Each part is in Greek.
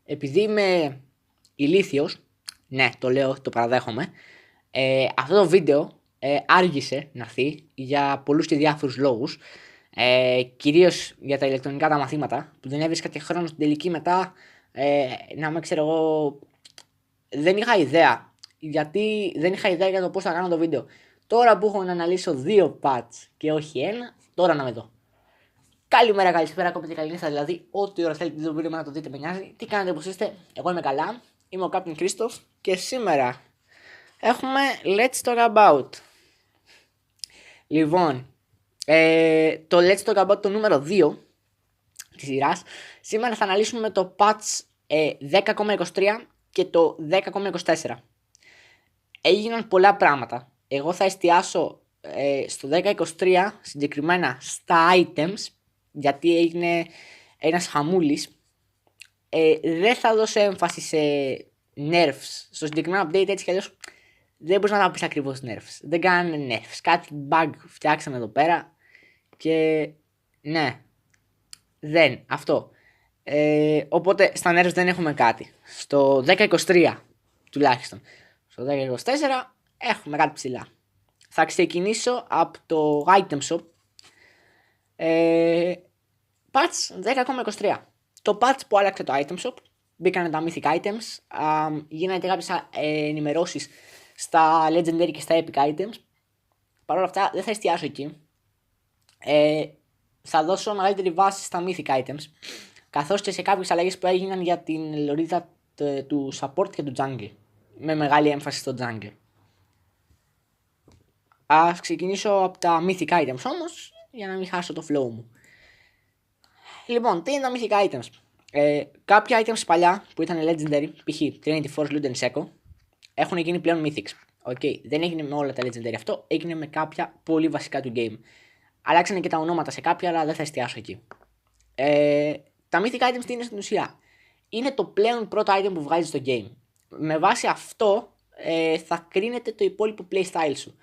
επειδή είμαι ηλίθιος, ναι, το λέω, το παραδέχομαι, αυτό το βίντεο άργησε να έρθει για πολλούς και διάφορους λόγους. Κυρίως για τα ηλεκτρονικά τα μαθήματα, που δεν έβρισκα και χρόνο στην τελική μετά να με ξέρω εγώ. Δεν είχα ιδέα. Γιατί δεν είχα ιδέα για το πώς θα κάνω το βίντεο. Τώρα που έχω να αναλύσω 2 patch και όχι ένα, τώρα να με δω. Καλημέρα, καλησπέρα, ακόμα και καλή νύχτα. Δηλαδή, ό,τι ώρα θέλετε το βίντεο να το δείτε, με νοιάζει. Τι κάνετε, πώς είστε? Εγώ είμαι καλά. Είμαι ο Captain Christoph και σήμερα έχουμε Let's Talk About. Λοιπόν, το Let's Talk About το νούμερο 2 της σειράς. Σήμερα θα αναλύσουμε το patch 10,23 και το 10,24. Έγιναν πολλά πράγματα. Εγώ θα εστιάσω στο 10,23 συγκεκριμένα στα items, γιατί έγινε ένας χαμούλης. Δεν θα δώσω έμφαση σε nerfs. Στο συγκεκριμένο update έτσι κι αλλιώς δεν μπορείς να τα πεις ακριβώς nerfs. Δεν κάνανε nerfs. Κάτι bug φτιάξαμε εδώ πέρα και ναι, δεν, αυτό. Οπότε στα nerfs δεν έχουμε κάτι. Στο 10,23 τουλάχιστον. Στο 10,24 έχουμε κάτι ψηλά. Θα ξεκινήσω από το item shop. Patch 10,23. Το patch που άλλαξε το item shop. Μπήκανε τα mythic items. Γίνανε κάποιες ενημερώσεις στα legendary και στα epic items. Παρ' όλα αυτά δεν θα εστιάσω εκεί. Θα δώσω μεγαλύτερη βάση στα mythic items. Καθώς και σε κάποιες αλλαγές που έγιναν για την λωρίδα του support και του jungle. Με μεγάλη έμφαση στο jungle. Ας ξεκινήσω από τα mythic items όμως, για να μην χάσω το flow μου. Λοιπόν, τι είναι τα mythic items? Κάποια items παλιά που ήταν legendary, π.χ. Trinity Force, Luden Seko, έχουν γίνει πλέον mythics. Okay. Δεν έγινε με όλα τα legendary αυτό, έγινε με κάποια πολύ βασικά του game. Αλλάξανε και τα ονόματα σε κάποια, αλλά δεν θα εστιάσω εκεί. Τα mythic items τι είναι στην ουσία? Είναι το πλέον πρώτο item που βγάζει στο game. Με βάση αυτό θα κρίνεται το υπόλοιπο playstyle σου.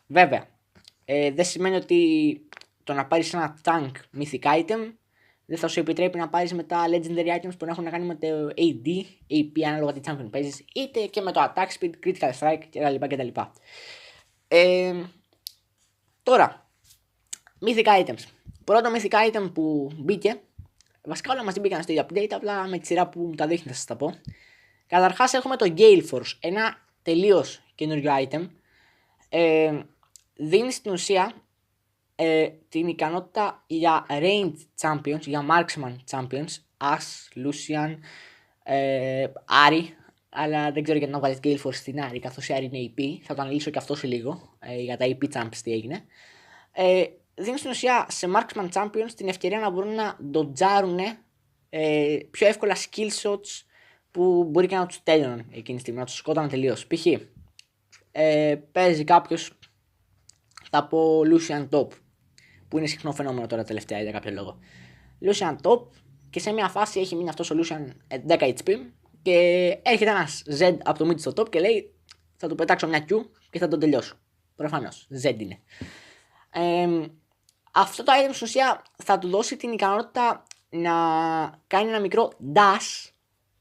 Βέβαια, δεν σημαίνει ότι το να πάρεις ένα tank mythic item δεν θα σου επιτρέπει να πάρεις μετά legendary items που έχουν να κάνουν με το AD, AP ανάλογα τι champion παίζεις, είτε και με το attack speed, critical strike κτλ. Τώρα, mythic items. Πρώτο mythic item που μπήκε, βασικά όλα μαζί μπήκαν στο ίδιο update, απλά με τη σειρά που μου τα δείχνει θα σας τα πω. Καταρχάς έχουμε το Gale Force, ένα τελείως καινούριο item. Δίνει στην ουσία την ικανότητα για range champions, για marksman champions, Ash, Lucian, Ari, αλλά δεν ξέρω γιατί να βάλεις Gale Force στην Ari, καθώς η Ari είναι AP, θα το αναλύσω και αυτό σε λίγο, για τα AP champs τι έγινε. Δίνει στην ουσία σε marksman champions την ευκαιρία να μπορούν να ντοτζάρουν πιο εύκολα skill shots που μπορεί και να τους τέλειωναν εκείνη τη στιγμή, να τους σκότωναν τελείως. Π.χ. Παίζει κάποιος, θα πω Lucian Top, που είναι συχνό φαινόμενο τώρα τελευταία για κάποιο λόγο. Lucian Top και σε μια φάση έχει μείνει αυτός ο Lucian 10 HP και έρχεται ένας Z από το mid στο top και λέει θα του πετάξω μια Q και θα τον τελειώσω. Προφανώς, Z είναι. Αυτό το item στην ουσία θα του δώσει την ικανότητα να κάνει ένα μικρό dash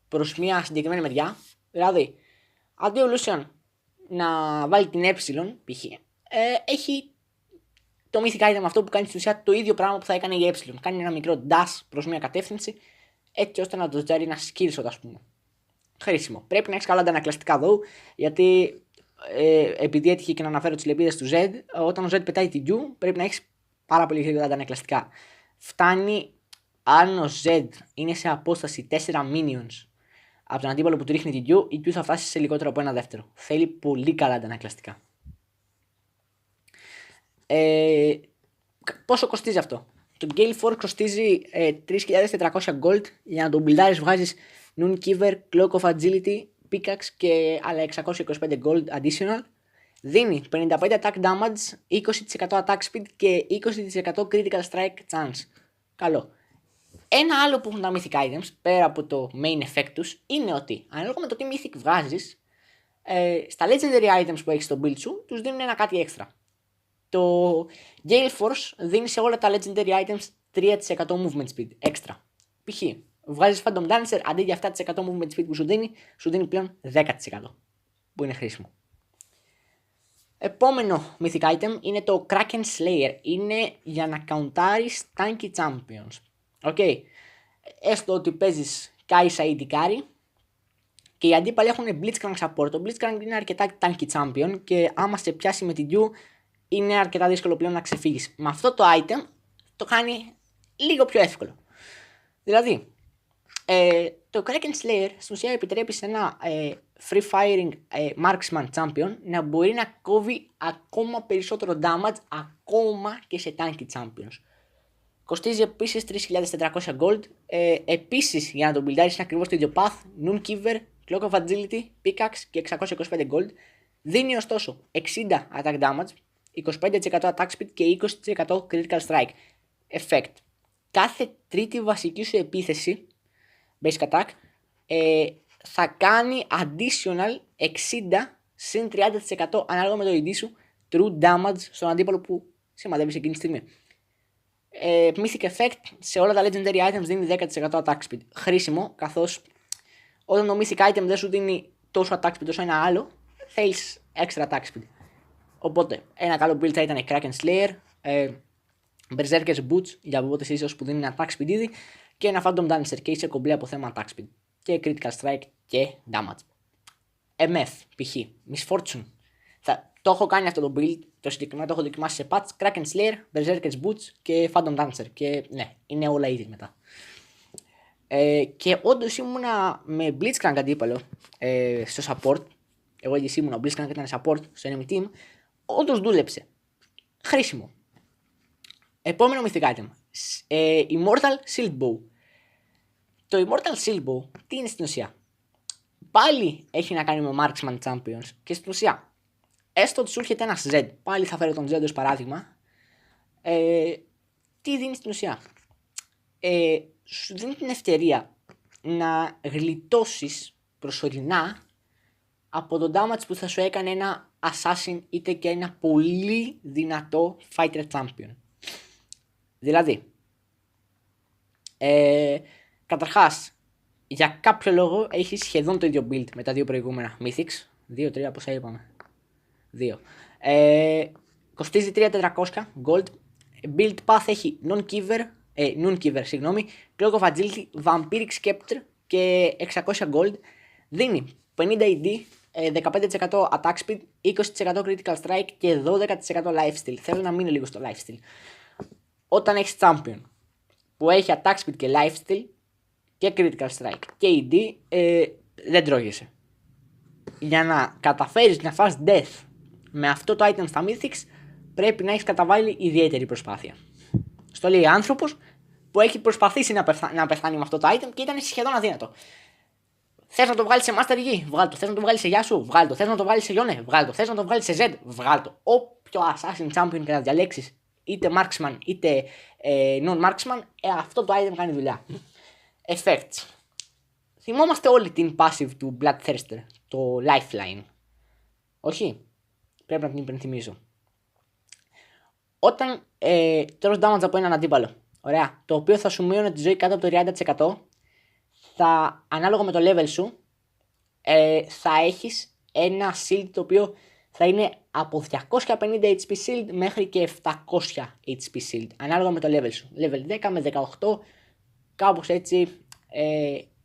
προς μια συγκεκριμένη μεριά. Δηλαδή, αντί ο Lucian να βάλει την ε, π.χ. Έχει το mythic item αυτό που κάνει στην ουσία το ίδιο πράγμα που θα έκανε η ε. Κάνει ένα μικρό dash προς μια κατεύθυνση, έτσι ώστε να το τζάρει ένα skill shot, ας πούμε. Χρήσιμο. Πρέπει να έχεις καλά αντανακλαστικά εδώ, γιατί επειδή έτυχε και να αναφέρω τις λεπίδες του Z, όταν ο Z πετάει την Q, πρέπει να έχεις πάρα πολύ γρήγορα αντανακλαστικά. Φτάνει αν ο Z είναι σε απόσταση 4 minions από τον αντίπαλο που του ρίχνει την Q, η Q θα φτάσει σε λιγότερο από ένα δεύτερο. Θέλει πολύ καλά αντανακλαστικά. Πόσο κοστίζει αυτό? Το Gale Force κοστίζει 3.400 gold. Για να τον buildάρεις βγάζεις Noon Kiver, Cloak of Agility, Pickaxe και άλλα 625 gold additional. Δίνει 55 attack damage, 20% attack speed και 20% critical strike chance. Καλό. Ένα άλλο που έχουν τα mythic items, πέρα από το main effect τους, είναι ότι ανάλογα με το τι mythic βγάζεις, στα legendary items που έχεις στο build σου, τους δίνουν ένα κάτι έξτρα. Το Gale Force δίνει σε όλα τα legendary items 3% movement speed έξτρα. Π.χ. Βγάζεις Phantom Dancer, αντί για 7% movement speed που σου δίνει πλέον 10%. Που είναι χρήσιμο. Επόμενο mythic item είναι το Kraken Slayer. Είναι για να καουντάρεις tanky champions. Okay. Έστω ότι παίζεις Kai'Sa ή Dikari και οι αντίπαλοι έχουν Blitzcrank support. Το Blitzcrank είναι αρκετά tanky champion και άμα σε πιάσει με την Q είναι αρκετά δύσκολο πλέον να ξεφύγεις. Με αυτό το item το κάνει λίγο πιο εύκολο. Δηλαδή, το Kraken Slayer στην ουσία επιτρέπει σε ένα free firing marksman champion να μπορεί να κόβει ακόμα περισσότερο damage ακόμα και σε tanky champions. Κοστίζει επίσης 3.400 gold. Επίσης για να τον buildάρεις είναι ακριβώς το ίδιο path, Noonkeeper, Cloak of Agility, Pickaxe και 625 gold. Δίνει ωστόσο 60 attack damage, 25% attack speed και 20% critical strike effect. Κάθε τρίτη βασική σου επίθεση basic attack θα κάνει additional 60 συν 30% ανάλογα με το ID σου true damage στον αντίπαλο που σημαδεύεις εκείνη τη στιγμή. Mythic effect σε όλα τα legendary items δίνει 10% attack speed. Χρήσιμο, καθώς όταν το mythic item δεν σου δίνει τόσο attack speed όσο ένα άλλο, θέλεις extra attack speed. Οπότε ένα καλό build θα ήταν η Kraken Slayer, Berserker's Boots για βόβοτες ίσως που δίνει attack speed ήδη και ένα Phantom Dancer και είσαι κομπλέ από θέμα attack speed και critical strike και damage. MF π.χ. Misfortune. Το έχω κάνει αυτό το build, το συγκεκριμένο το έχω δοκιμάσει σε patch, Kraken Slayer, Berserker's Boots και Phantom Dancer και ναι, είναι όλα easy μετά. Και όντως ήμουνα με Blitzcrank αντίπαλο στο support, εγώ ίδιος ήμουνα, ο Blitzcrank ήταν support στο enemy team, όντως δούλεψε. Χρήσιμο. Επόμενο mythic item, Immortal Shield Bow. Το Immortal Shield Bow τι είναι στην ουσία? Πάλι έχει να κάνει με Marksman Champions και στην ουσία έστω ότι σου έρχεται ένα Z, πάλι θα φέρω τον Z ως παράδειγμα, τι δίνει στην ουσία? Σου δίνει την ευκαιρία να γλιτώσεις προσωρινά από το damage που θα σου έκανε ένα assassin είτε και ένα πολύ δυνατό fighter champion. Δηλαδή, καταρχάς, για κάποιο λόγο έχει σχεδόν το ίδιο build με τα δύο προηγούμενα mythics. 2-3 πόσα είπαμε. 2. Κοστίζει 3.400 gold. Build path έχει Noonkeeper, Cloak of Agility, Vampiric Scepter και 600 gold. Δίνει 50 AD, 15% attack speed, 20% critical strike και 12% lifesteal. Θέλω να μείνω λίγο στο lifesteal. Όταν έχεις champion που έχει attack speed και lifesteal και critical strike και AD, δεν τρώγεσαι. Για να καταφέρεις να φας death με αυτό το item στα mythics πρέπει να έχεις καταβάλει ιδιαίτερη προσπάθεια. Στο λέει άνθρωπος που έχει προσπαθήσει να πεθάνει με αυτό το item και ήταν σχεδόν αδύνατο. Θες να το βγάλεις σε Master Yi, βγάλ' το. Θες να το βγάλεις σε Yasuo, βγάλ' το. Θες να το βγάλεις σε Yone, βγάλ' το. Θες να το βγάλεις σε Z, βγάλ' το. Όποιο Assassin Champion και να διαλέξεις, είτε Marksman είτε Non-Marksman, αυτό το item κάνει δουλειά. Effects. Θυμόμαστε όλοι την passive του Bloodthirster, το Lifeline. Όχι, πρέπει να την υπενθυμίζω. Όταν τρως damage από έναν αντίπαλο, ωραία, το οποίο θα σου μείωνε τη ζωή κάτω από το 30%, θα, ανάλογα με το level σου, θα έχεις ένα shield το οποίο θα είναι από 250 HP shield μέχρι και 700 HP shield, ανάλογα με το level σου. Level 10 με 18, κάπως έτσι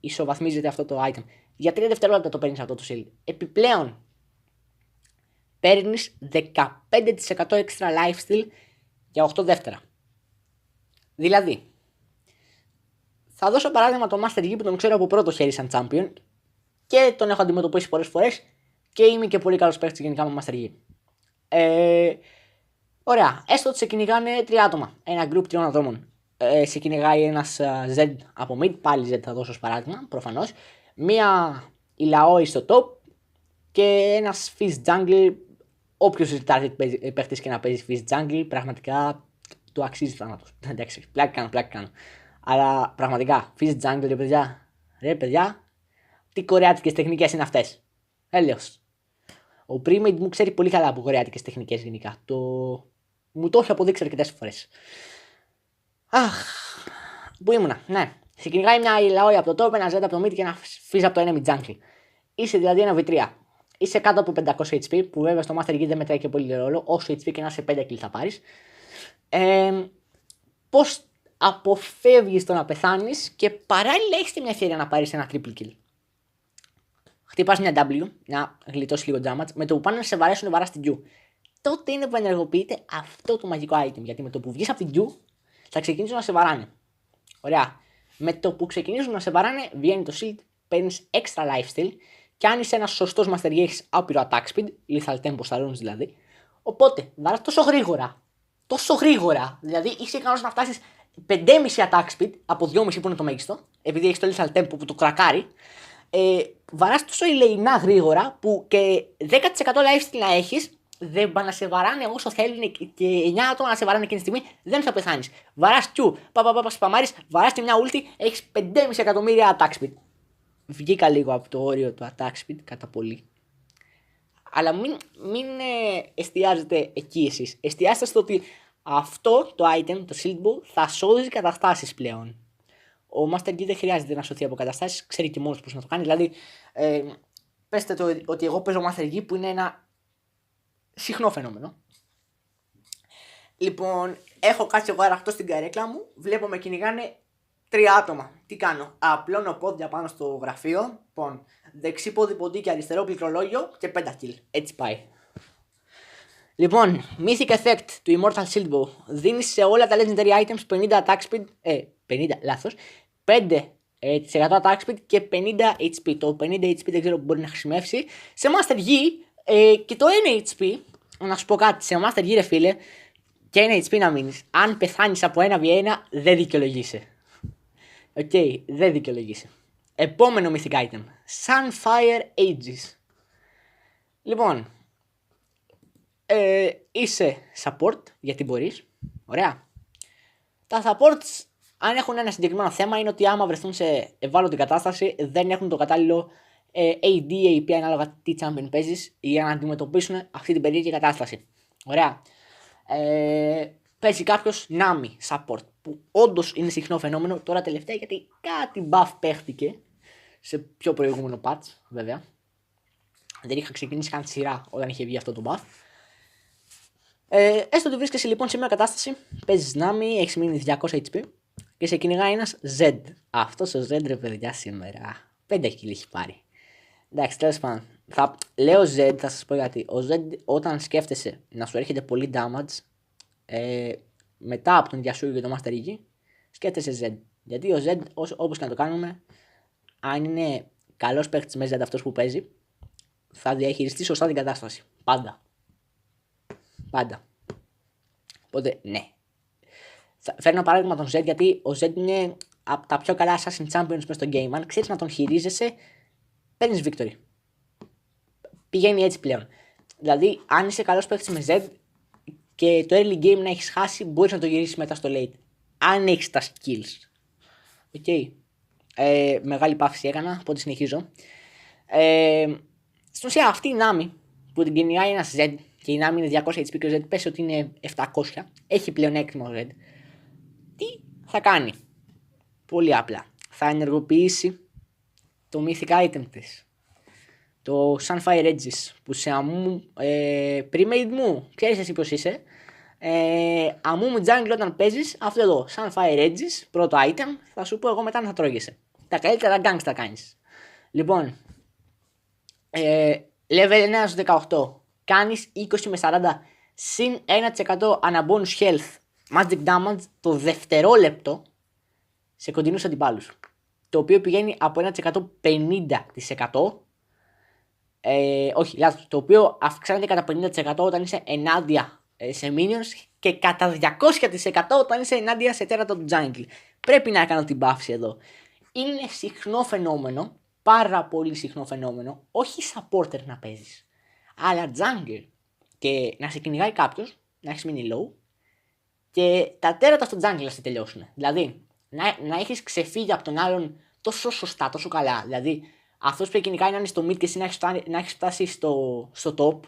ισοβαθμίζεται αυτό το item. Για 3 δευτερόλεπτα το παίρνεις αυτό το shield. Επιπλέον, παίρνεις 15% extra lifesteal για 8 δεύτερα. Δηλαδή, θα δώσω παράδειγμα το Master Yi που τον ξέρω από πρώτο χέρι σαν champion και τον έχω αντιμετωπίσει πολλές φορές και είμαι και πολύ καλός παίκτης γενικά με Master Yi. Ωραία, έστω ότι σε κυνηγάνε 3 άτομα, ένα group 3 ατόμων. Σε κυνηγάει ένας Z από mid, πάλι Z θα δώσω ως παράδειγμα, προφανώς. Μία Illaoi στο top και ένας Fizz Jungle. Όποιος retarded παίχτης και να παίζει Fizz Jungle, πραγματικά του αξίζει θάνατος. Εντάξει, πλάκα κάνω. Αλλά πραγματικά, Fizz Jungle, ρε παιδιά, τι κορεάτικες τεχνικές είναι αυτές. Έλεος. Ο Premade μου ξέρει πολύ καλά από κορεάτικες τεχνικές γενικά. Μου το έχει αποδείξει αρκετές φορές. Αχ, πού ήμουνα, ναι. Σε κυνηγάει μια Illaoi από το top, ένα Z από το mid και ένα Fizz από το enemy jungle. Είσαι δηλαδή ένα V3. Είσαι κάτω από 500 HP, που βέβαια στο Master Yi δεν μετράει και πολύ ρόλο. Όσο HP και να σε 5 kill θα πάρεις. Πώς αποφεύγεις το να πεθάνεις και παράλληλα έχεις μια ευκαιρία να πάρεις ένα triple kill. Χτυπάς μια W, να γλιτώσεις λίγο damage, με το που πάνε να σε βαρέσουν, βαράς την Q. Τότε είναι που ενεργοποιείται αυτό το μαγικό item. Γιατί με το που βγεις από την Q θα ξεκινήσουν να σε βαράνε. Ωραία. Με το που ξεκινήσουν να σε βαράνε, βγαίνει το shield, παίρνεις extra lifesteal και αν είσαι ένας σωστός Master Yi έχεις άπειρο attack speed, lethal tempo στα runes δηλαδή. Οπότε βαράς τόσο γρήγορα. Τόσο γρήγορα. Δηλαδή είσαι ικανός να φτάσεις 5,5 attack speed από 2,5 που είναι το μέγιστο, επειδή έχεις το lethal tempo που το κρακάρει. Βαράς τόσο ηλεεινά γρήγορα που και 10% lifesteal να έχεις, δεν πάνε να σε βαράνε όσο θέλουν και 9 άτομα να σε βαράνε εκείνη τη στιγμή, δεν θα πεθάνεις. Βαράς Q, σπαμάρεις, βαράς και μια ulti, έχεις 5,5 εκατομμύρια attack speed. Βγήκα λίγο από το όριο του attack speed κατά πολύ. Αλλά μην εστιάζετε εκεί εσείς. Εστιάστε στο ότι αυτό το item, το shield bow, θα σώζει καταστάσεις πλέον. Ο Master Yi δεν χρειάζεται να σωθεί από καταστάσεις, ξέρει και μόνος πώς να το κάνει. Δηλαδή, πέστε το ότι εγώ παίζω Master Yi που είναι ένα συχνό φαινόμενο. Λοιπόν, έχω κάτσει εγώ αραχτό στην καρέκλα μου, βλέπω με κυνηγάνε 3 άτομα. Τι κάνω? Απλώνω πόδια πάνω στο γραφείο. Λοιπόν, δεξί πόδι ποντίκι, αριστερό πληκτρολόγιο και 5 kill. Έτσι πάει. Λοιπόν, Mythic Effect του Immortal Shield Bow. Δίνει σε όλα τα Legendary Items 50 attack speed. 50, λάθος. 5% attack speed και 50 HP. Το 50 HP δεν ξέρω που μπορεί να χρησιμεύσει. Σε Master Yi και το 1 HP. Να σου πω κάτι. Σε Master Yi, ρε φίλε, και 1 HP να μείνεις. Αν πεθάνεις από 1v1, δεν δικαιολογείσαι. Οκ, δεν δικαιολογείσαι. Επόμενο Mythic Item. Sunfire Aegis. Λοιπόν, είσαι support, γιατί μπορείς. Ωραία. Τα supports, αν έχουν ένα συγκεκριμένο θέμα, είναι ότι άμα βρεθούν σε ευάλωτη κατάσταση, δεν έχουν το κατάλληλο AD, AP, ανάλογα τι champion παίζεις, για να αντιμετωπίσουν αυτή την περίεργη κατάσταση. Ωραία. Παίζει κάποιος Nami support, που όντως είναι συχνό φαινόμενο τώρα τελευταία, γιατί κάτι buff παίχτηκε σε πιο προηγούμενο patch, βέβαια. Δεν είχα ξεκινήσει καν τη σειρά όταν είχε βγει αυτό το buff. Έστω ότι βρίσκεσαι λοιπόν σε μια κατάσταση, παίζεις Nami, έχεις μείνει 200 HP και σε κυνηγάει ένας Z. Αυτός ο Z, ρε παιδιά, σήμερα 5 kill έχει πάρει. Εντάξει, τέλος πάντων. Λέω Z, θα σας πω γιατί. Ο Z, όταν σκέφτεσαι να σου έρχεται πολύ damage, μετά από τον Yasuo και τον Master Yi, σκέφτεσαι Z. Γιατί ο Z, όπως και να το κάνουμε, αν είναι καλός παίκτης με Z αυτός που παίζει, θα διαχειριστεί σωστά την κατάσταση. Πάντα. Οπότε, ναι. Φέρνω παράδειγμα τον Z γιατί ο Z είναι από τα πιο καλά Assassin Champions μέσα στο game. Αν ξέρεις να τον χειρίζεσαι, παίρνεις victory. Πηγαίνει έτσι πλέον. Δηλαδή, αν είσαι καλός παίκτης με Z και το early game να έχεις χάσει, μπορείς να το γυρίσεις μετά στο late. Αν έχεις τα skills. Οκ. Μεγάλη παύση έκανα, οπότε συνεχίζω. Στην ουσία αυτή η Nami που την κυνηγάει ένας Z και η Nami είναι 200 HP και ο Z πέσει ότι είναι 700, έχει πλεονέκτημα ο Z. Τι θα κάνει? Πολύ απλά. Θα ενεργοποιήσει το mythic item της. Το Sunfire Aegis που σε αμού pre-made μου, ξέρεις εσύ ποιος είσαι. Αμού μου jungle όταν παίζεις αυτό εδώ, Sunfire Aegis, πρώτο item, θα σου πω εγώ μετά να θα τρώγεσαι. Τα καλύτερα gangs θα κάνεις. Λοιπόν, level 9 στους 18, κάνεις 20 με 40 συν 1% ανabonus health magic damage το δευτερόλεπτο σε κοντινούς αντιπάλους. Το οποίο πηγαίνει από 1% 50%. Όχι, λάθος. Το οποίο αυξάνεται κατά 50% όταν είσαι ενάντια σε minions και κατά 200% όταν είσαι ενάντια σε τέρατα του jungle. Πρέπει να κάνω την παύση εδώ. Είναι συχνό φαινόμενο, πάρα πολύ συχνό φαινόμενο, όχι supporter να παίζεις, αλλά jungle. Και να σε κυνηγάει κάποιος, να έχεις μείνει low και τα τέρατα στο jungle να σε τελειώσουν. Δηλαδή, να έχεις ξεφύγει από τον άλλον τόσο σωστά, τόσο καλά. Δηλαδή, αυτός που κυνηγάει να είναι στο mid και εσύ να έχεις φτάσει στο top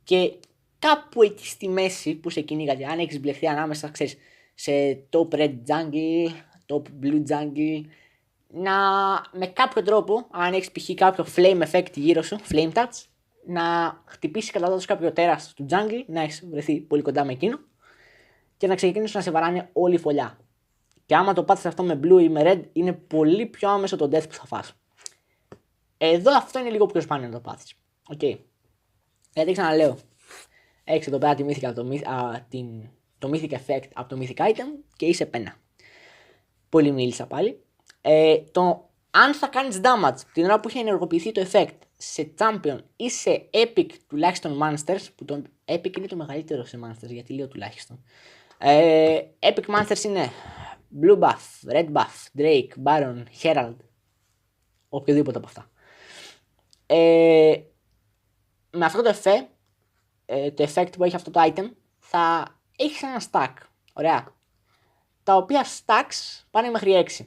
και κάπου εκεί στη μέση που σε κυνηγάει, αν έχεις μπλεχθεί ανάμεσα, ξέρεις, σε top red jungle, top blue jungle, να με κάποιο τρόπο, αν έχεις π.χ. κάποιο flame effect γύρω σου, flame touch, να χτυπήσει κατά λάθος κάποιο τέρας του jungle, να έχεις βρεθεί πολύ κοντά με εκείνο και να ξεκινήσουν να σε βαράνε όλη η φωλιά. Και άμα το πάθεις αυτό με blue ή με red, είναι πολύ πιο άμεσο το death που θα φας. Εδώ αυτό είναι λίγο πιο σπάνιο να το πάθεις. Οκ. Γιατί ξαναλέω, έχεις εδώ πέρα το mythic effect από το mythic item και είσαι πένα. Πολύ μίλησα πάλι. Αν θα κάνεις damage την ώρα που έχει ενεργοποιηθεί το effect σε champion ή σε epic τουλάχιστον monsters, που το epic είναι το μεγαλύτερο σε monsters, γιατί λέω τουλάχιστον. Epic monsters είναι blue buff, red buff, drake, baron, herald, οποιοδήποτε από αυτά. Με αυτό το effect που έχει αυτό το item, θα έχεις ένα stack. Ωραία. Τα οποία stacks πάνε μέχρι 6.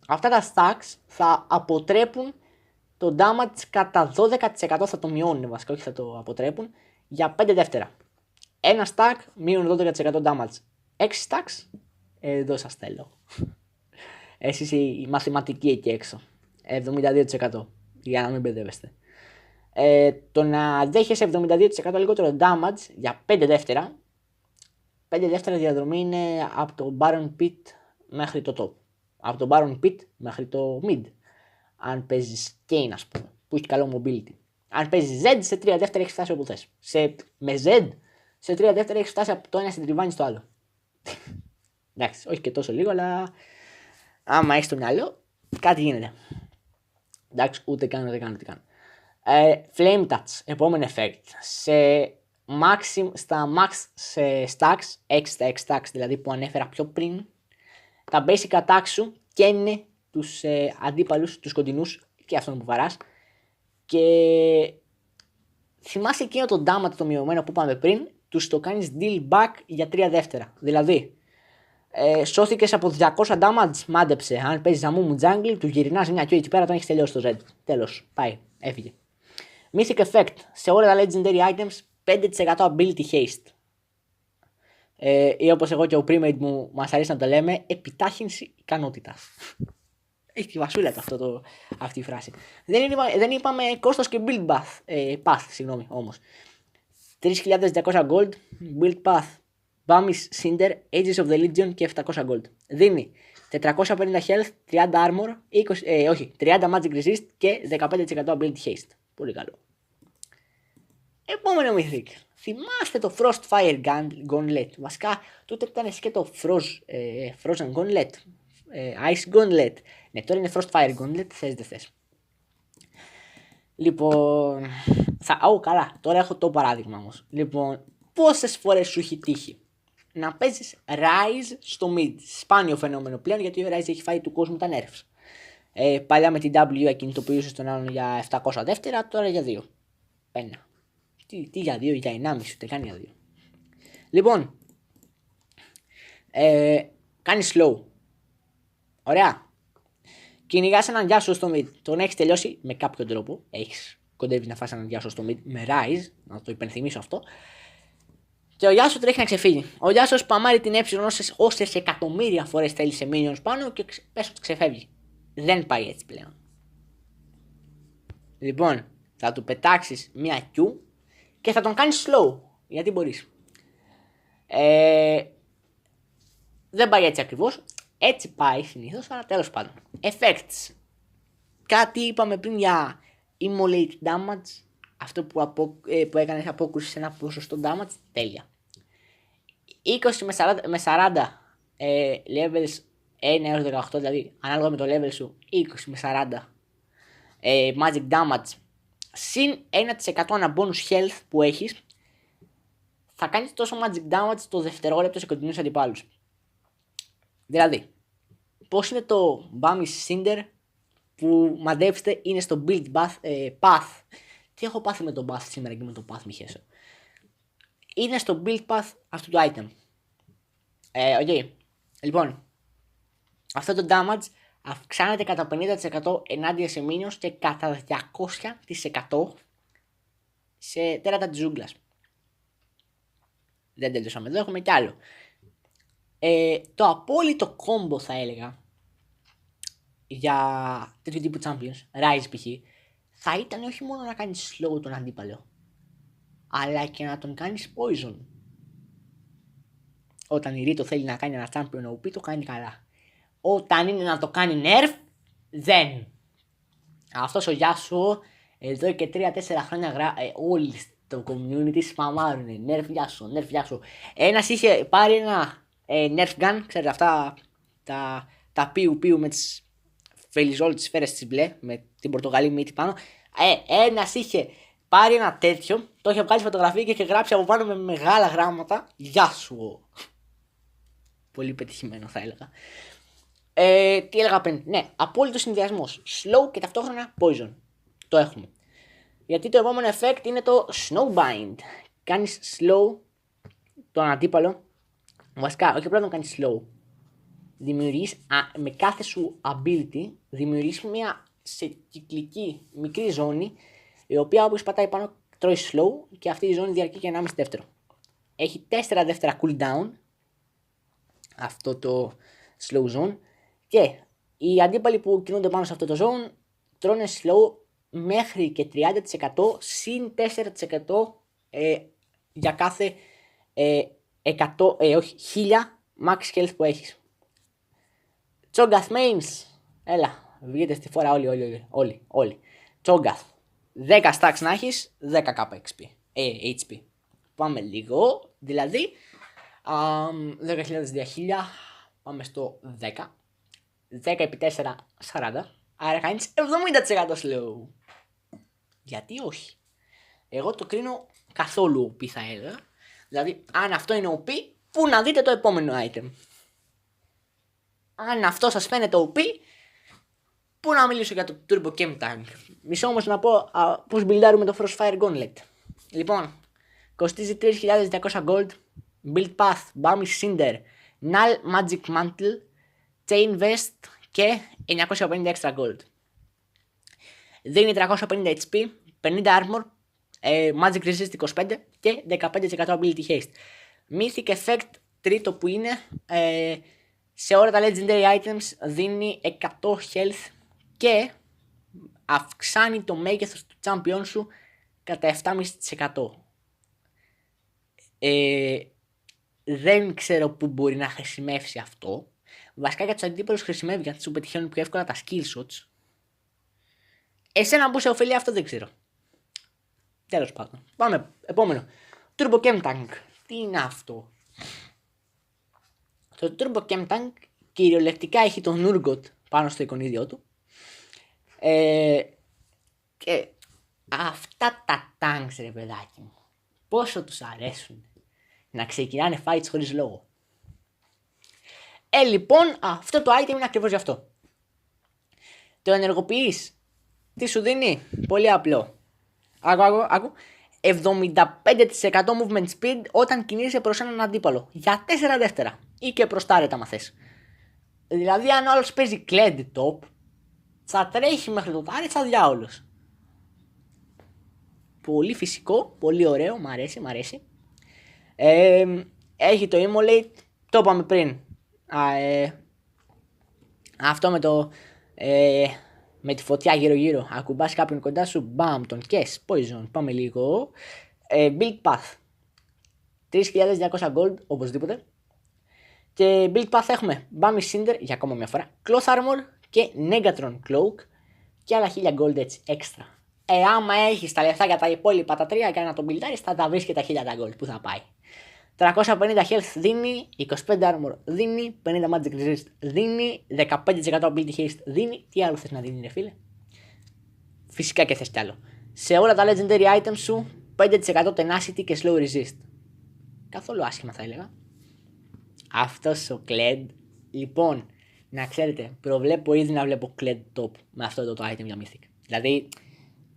Αυτά τα stacks θα αποτρέπουν το damage κατά 12%, θα το μειώνουν βασικά, όχι θα το αποτρέπουν, για 5 δεύτερα. Ένα stack μείον 12% damage. 6 stacks, εδώ σας θέλω. Εσείς οι μαθηματικοί εκεί έξω. 72%, για να μην μπερδεύεστε. Το να δέχεσαι 72% λιγότερο damage για 5 δεύτερα. 5 δεύτερα διαδρομή είναι από το Baron Pit μέχρι το top. Από το Baron Pit μέχρι το mid. Αν παίζεις Kane, ας πούμε, που έχει καλό mobility. Αν παίζεις Z, σε 3 δεύτερα έχεις φτάσει όπου θες. Με Z, σε 3 δεύτερα έχεις φτάσει από το ένα συντριβάνι στο άλλο. Εντάξει, όχι και τόσο λίγο, αλλά άμα έχεις το μυαλό, κάτι γίνεται. Εντάξει, ούτε καν. Flame Touch, επόμενο effect. Στα max σε stacks, 6 στα 6 stacks δηλαδή που ανέφερα πιο πριν, τα basic attack σου καίνε τους αντίπαλους, τους κοντινούς και αυτόν που βαράς. Και θυμάσαι εκείνο το damage το μειωμένο που είπαμε πριν, τους το κάνεις deal back για 3 δεύτερα. Δηλαδή, σώθηκες από 200 damage, μάντεψε. Αν παίζεις Amumu jungle, του γυρνάς μια και εκεί πέρα, τον έχεις τελειώσει το Z. Τέλος, πάει, έφυγε. Mythic effect, σε όλα τα legendary items, 5% ability haste. Ή όπως εγώ και ο premade μου μας αρέσει να το λέμε, επιτάχυνση ικανότητας. Έχει τη βασούλα του αυτή η φράση. Δεν είπαμε κόστος και build path, συγγνώμη όμως. 3.200 gold, build path, Bamis Cinder, Ages of the Legion και 700 gold. Δίνει 450 health, 30 armor, 30 magic resist και 15% ability haste. Πολύ καλό. Επόμενο mythic. Θυμάστε το Frostfire Gauntlet. Βασικά τότε ήταν και το Frozen Gauntlet. Ice Gauntlet. Ναι, τώρα είναι Frostfire Gauntlet. Θες δεν θες. Λοιπόν. Καλά. Τώρα έχω το παράδειγμα όμως. Λοιπόν, πόσες φορές σου έχει τύχει να παίζεις Rise στο mid? Σπάνιο φαινόμενο πλέον, γιατί ο Rise έχει φάει του κόσμου τα nerfs. Παλιά με την W ακινητοποιούσες τον άλλον για 700 δεύτερα, τώρα για 2. Πένα. Τι για 2, για 1,5, ούτε καν για 2. Λοιπόν, κάνεις slow. Ωραία. Κυνηγάς έναν Yasuo στο mid. Τον έχεις τελειώσει με κάποιο τρόπο. Κοντεύεις να φας έναν Yasuo στο mid με Rise, να το υπενθυμίσω αυτό. Και ο Yasuo τρέχει να ξεφύγει. Ο Yasuo σπαμάρει την όσες εκατομμύρια φορές θέλει σε minions πάνω και πες ότι ξεφεύγει. Δεν πάει έτσι πλέον. Λοιπόν, θα του πετάξεις μια Q και θα τον κάνεις slow. Γιατί μπορείς. Δεν πάει έτσι ακριβώς. Έτσι πάει συνήθως, αλλά τέλος πάντων. Effects. Κάτι είπαμε πριν για immolate damage. Αυτό που έκανες απόκρουση σε ένα ποσοστό damage. Τέλεια. 20 με 40 levels 1 έως 18, δηλαδή ανάλογα με το level σου, 20 με 40 magic damage συν 1% ένα bonus health που έχεις, θα κάνεις τόσο magic damage το δευτερόλεπτο σε κοντινούς αντιπάλους. Δηλαδή, πώς είναι το Bamis Cinder που μαντέψτε είναι στο build path. Τι έχω πάθει με το path σήμερα και με το path μη χέσω. Είναι στο build path αυτού του item. Okay. Λοιπόν, αυτό το damage αυξάνεται κατά 50% ενάντια σε minions και κατά 200% σε τέρατα της ζούγκλας. Δεν τέλειωσαμε εδώ, έχουμε κι άλλο. Το απόλυτο combo θα έλεγα για τέτοιου τύπου champions, Rise π.χ., θα ήταν όχι μόνο να κάνεις slow τον αντίπαλο, αλλά και να τον κάνεις poison. Όταν η Rito θέλει να κάνει ένα champion OP, το κάνει καλά. Όταν είναι να το κάνει nerf, δεν. Αυτός ο Yasuo εδώ και 3-4 χρόνια όλοι στο community σπαμάρουνε. Nerf Yasuo. Ένας είχε πάρει ένα nerf gun, ξέρετε αυτά τα πιου με τις φελιζόλ τις σφαίρες τις μπλε, με την πορτογαλί μύτη πάνω. Ένας είχε πάρει ένα τέτοιο, το είχε βγάλει φωτογραφία και είχε γράψει από πάνω με μεγάλα γράμματα Yasuo. Πολύ πετυχημένο θα έλεγα. Τι έλεγα πριν, ναι, απόλυτο συνδυασμός. Slow και ταυτόχρονα poison. Το έχουμε. Γιατί το επόμενο effect είναι το snowbind. Κάνεις slow τον αντίπαλο. Βασικά, όχι απλά τον κάνεις slow. Δημιουργείς με κάθε σου ability, δημιουργείς μια σε κυκλική μικρή ζώνη, η οποία όπως πατάει πάνω τρώει slow και αυτή η ζώνη διαρκεί και 1,5 δεύτερο. Έχει 4 δεύτερα cooldown αυτό το slow zone και οι αντίπαλοι που κινούνται πάνω σε αυτό το zone τρώνε slow μέχρι και 30% συν 4% για κάθε 1000 max health που έχεις. Cho'Gath mains, έλα, βγείτε στη φορά όλοι. Cho'Gath, 10 stacks να έχεις, 10k HP. Πάμε λίγο, δηλαδή 10.000 δια 1000, πάμε στο 10. 10 επί 4, 40. Άρα κάνεις 70% slow. Γιατί όχι. Εγώ το κρίνω καθόλου OP θα έλεγα. Δηλαδή αν αυτό είναι OP, πού να δείτε το επόμενο item. Αν αυτό σας φαίνεται OP, πού να μιλήσω για το Turbo Chem Tank. Μισό όμως να πω πώς μπιλντάρουμε το Frostfire Gauntlet. Λοιπόν, κοστίζει 3.200 gold, Build Path, Balmy Cinder, Null Magic Mantle, Chain Vest και 950 extra gold. Δίνει 350 HP, 50 armor, Magic Resist 25 και 15% ability haste. Mythic Effect τρίτο που είναι σε όλα τα legendary items δίνει 100 health και αυξάνει το μέγεθος του champion σου κατά 7,5%. Δεν ξέρω πού μπορεί να χρησιμεύσει αυτό. Βασικά για τους αντίπαλους χρησιμεύει γιατί σου πετυχαίνουν πιο εύκολα τα skill shots. Εσένα που σε ωφελεί αυτό δεν ξέρω. Τέλος πάντων. Πάμε επόμενο. Turbo Chem Tank. Τι είναι αυτό? Το Turbo Chem Tank κυριολεκτικά έχει τον Urgot πάνω στο εικονίδιό του. Και αυτά τα tanks ρε παιδάκι μου, πόσο τους αρέσουν να ξεκινάνε fights χωρίς λόγο. Λοιπόν, αυτό το item είναι ακριβώς γι' αυτό. Το ενεργοποιείς. Τι σου δίνει? Πολύ απλό. Άκου. 75% movement speed όταν κινείσαι προς έναν αντίπαλο. Για 4 δεύτερα. Ή και προς τα άρετα, άμα θες. Δηλαδή, αν ο άλλος παίζει Kled top, θα τρέχει μέχρι το τάρι σαν διάολος. Πολύ φυσικό, πολύ ωραίο, μ' αρέσει. Έχει το Immolate, το είπαμε πριν. Αυτό με τη φωτιά γύρω-γύρω. Ακουμπάς κάποιον κοντά σου, μπαμ, τον κες, poison. Πάμε λίγο. Build Path. 3.200 gold, οπωσδήποτε. Και Build Path έχουμε Balmy Cinder για ακόμα μια φορά, Cloth Armor και Negatron Cloak και άλλα 1000 gold έτσι έξτρα. Άμα έχεις τα λεφτά για τα υπόλοιπα τα τρία και να τον buildάρεις, θα τα βρεις και τα 1000 gold που θα πάει. 350 health δίνει, 25 armor δίνει, 50 magic resist δίνει, 15% ability haste δίνει. Τι άλλο θες να δίνει ρε φίλε? Φυσικά και θες κι άλλο. Σε όλα τα legendary items σου 5% tenacity και slow resist. Καθόλου άσχημα θα έλεγα. Αυτός ο Kled. Λοιπόν, να ξέρετε, προβλέπω ήδη να βλέπω Kled top με αυτό το item για Mythic. Δηλαδή,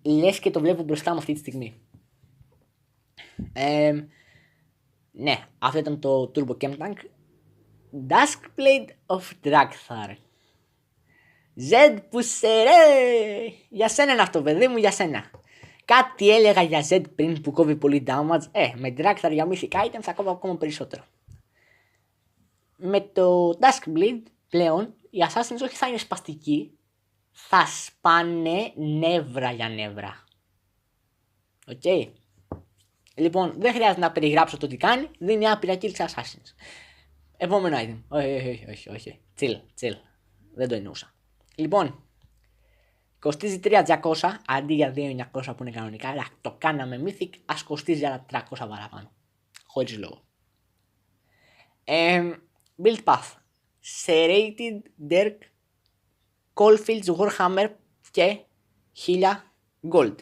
λες και το βλέπω μπροστά μου αυτή τη στιγμή. Ναι, αυτό ήταν το Turbo Chem Tank. Duskblade of Dragthar. Z που σε ρε! Για σένα είναι αυτό παιδί μου, για σένα. Κάτι έλεγα για Z πριν που κόβει πολύ damage. Με Dragthar για Mythic item θα κόβω ακόμα περισσότερο. Με το Duskblade πλέον οι Assassins όχι θα είναι σπαστικοί, θα σπάνε νεύρα για νεύρα. Οκ. Λοιπόν, δεν χρειάζεται να περιγράψω το τι κάνει. Δίνει άπειρα kills assassins. Επόμενο item. Όχι. Chill. Δεν το εννοούσα. Λοιπόν, κοστίζει 3.200 αντί για 2.900 που είναι κανονικά. Αλλά το κάναμε mythic, ας κοστίζει άλλα 300 παραπάνω. Χωρίς λόγο. Build path. Serrated Dirk, Coalfields Warhammer και 1000 gold.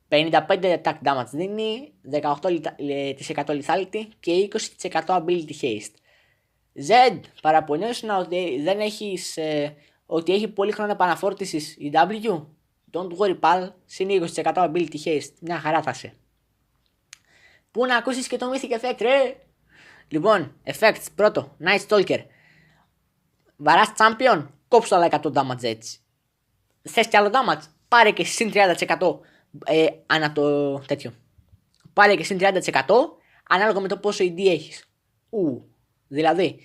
55 attack damage δίνει, 18% lethality και 20% ability haste. Z, παραπονιώσουν ότι δεν έχεις, ότι έχει πολύ χρόνο επαναφόρτισης η W. Don't worry pal, συν 20% ability haste, μια χαρά θα σε. Πού να ακούσεις και το mythic effect ρε. Λοιπόν, effects, πρώτο, Night Stalker. Βαράς champion, κόψου άλλα 100 damage έτσι. Θες κι άλλο damage, πάρε και συν 30% ανά το τέτοιο. Πάρε και συν 30% ανάλογα με το πόσο ID έχεις. Δηλαδή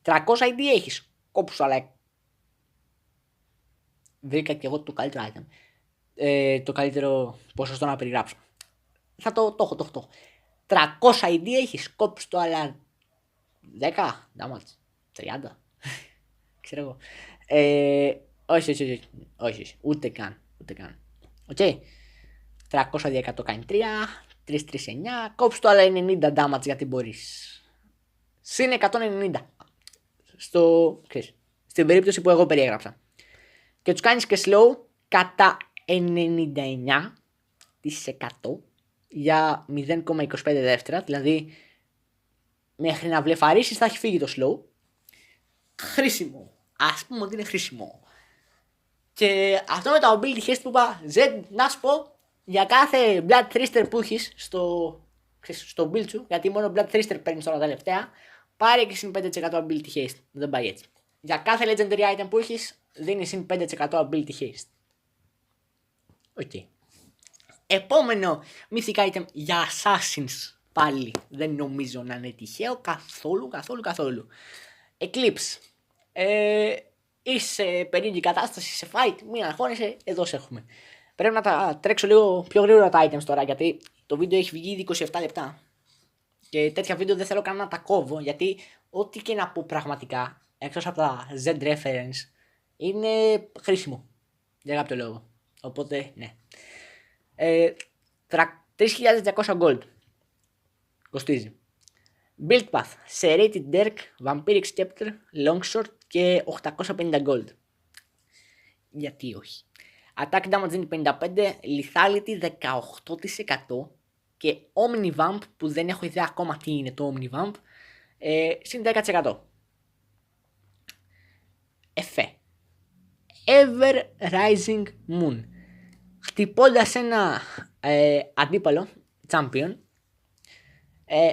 300 ID έχεις, κόψου άλλα. Βρήκα και εγώ το καλύτερο item. Το καλύτερο ποσοστό να περιγράψω. Θα το έχω. 300 ID έχεις, κόψου το άλλα 10 damage, 30. Ξέρω εγώ. Όχι, ούτε καν. Οκ. 300% κάνει 3, 339, κόψου το άλλα 90 damage γιατί μπορείς. Συν 190. Στην περίπτωση που εγώ περιέγραψα. Και τους κάνεις και slow κατά 99% για 0,25 δεύτερα. Δηλαδή μέχρι να βλεφαρίσεις θα έχει φύγει το slow. Χρήσιμο. Ας πούμε ότι είναι χρήσιμο. Και αυτό με το ability haste που είπα, Z, να σου πω, για κάθε blood thirster που έχεις στο build σου, γιατί μόνο blood thirster παίρνεις τώρα τελευταία, πάρε και συν 5% ability haste. Δεν πάει έτσι. Για κάθε legendary item που έχεις, δίνει συν 5% ability haste. Οκ. Επόμενο mythic item για assassins. Πάλι δεν νομίζω να είναι τυχαίο καθόλου. Eclipse. Είσαι περίεργη κατάσταση σε fight, μην αγχώνεσαι, εδώ σε έχουμε. Πρέπει να τα τρέξω λίγο πιο γρήγορα τα items τώρα, γιατί το βίντεο έχει βγει ήδη 27 λεπτά. Και τέτοια βίντεο δεν θέλω καν να τα κόβω, γιατί ό,τι και να πω πραγματικά, εκτός από τα Z reference, είναι χρήσιμο. Για κάποιο λόγο. Οπότε, ναι. 3.200 gold. Κοστίζει. Build path. Serrated Dirk, Vampiric Scepter, Longsword και 850 gold. Γιατί όχι. Attack damage είναι 55, lethality 18% και Omnivamp που δεν έχω ιδέα ακόμα τι είναι το Omnivamp, συν 10%. Εφέ. Ever Rising Moon. Χτυπώντας ένα αντίπαλο, champion,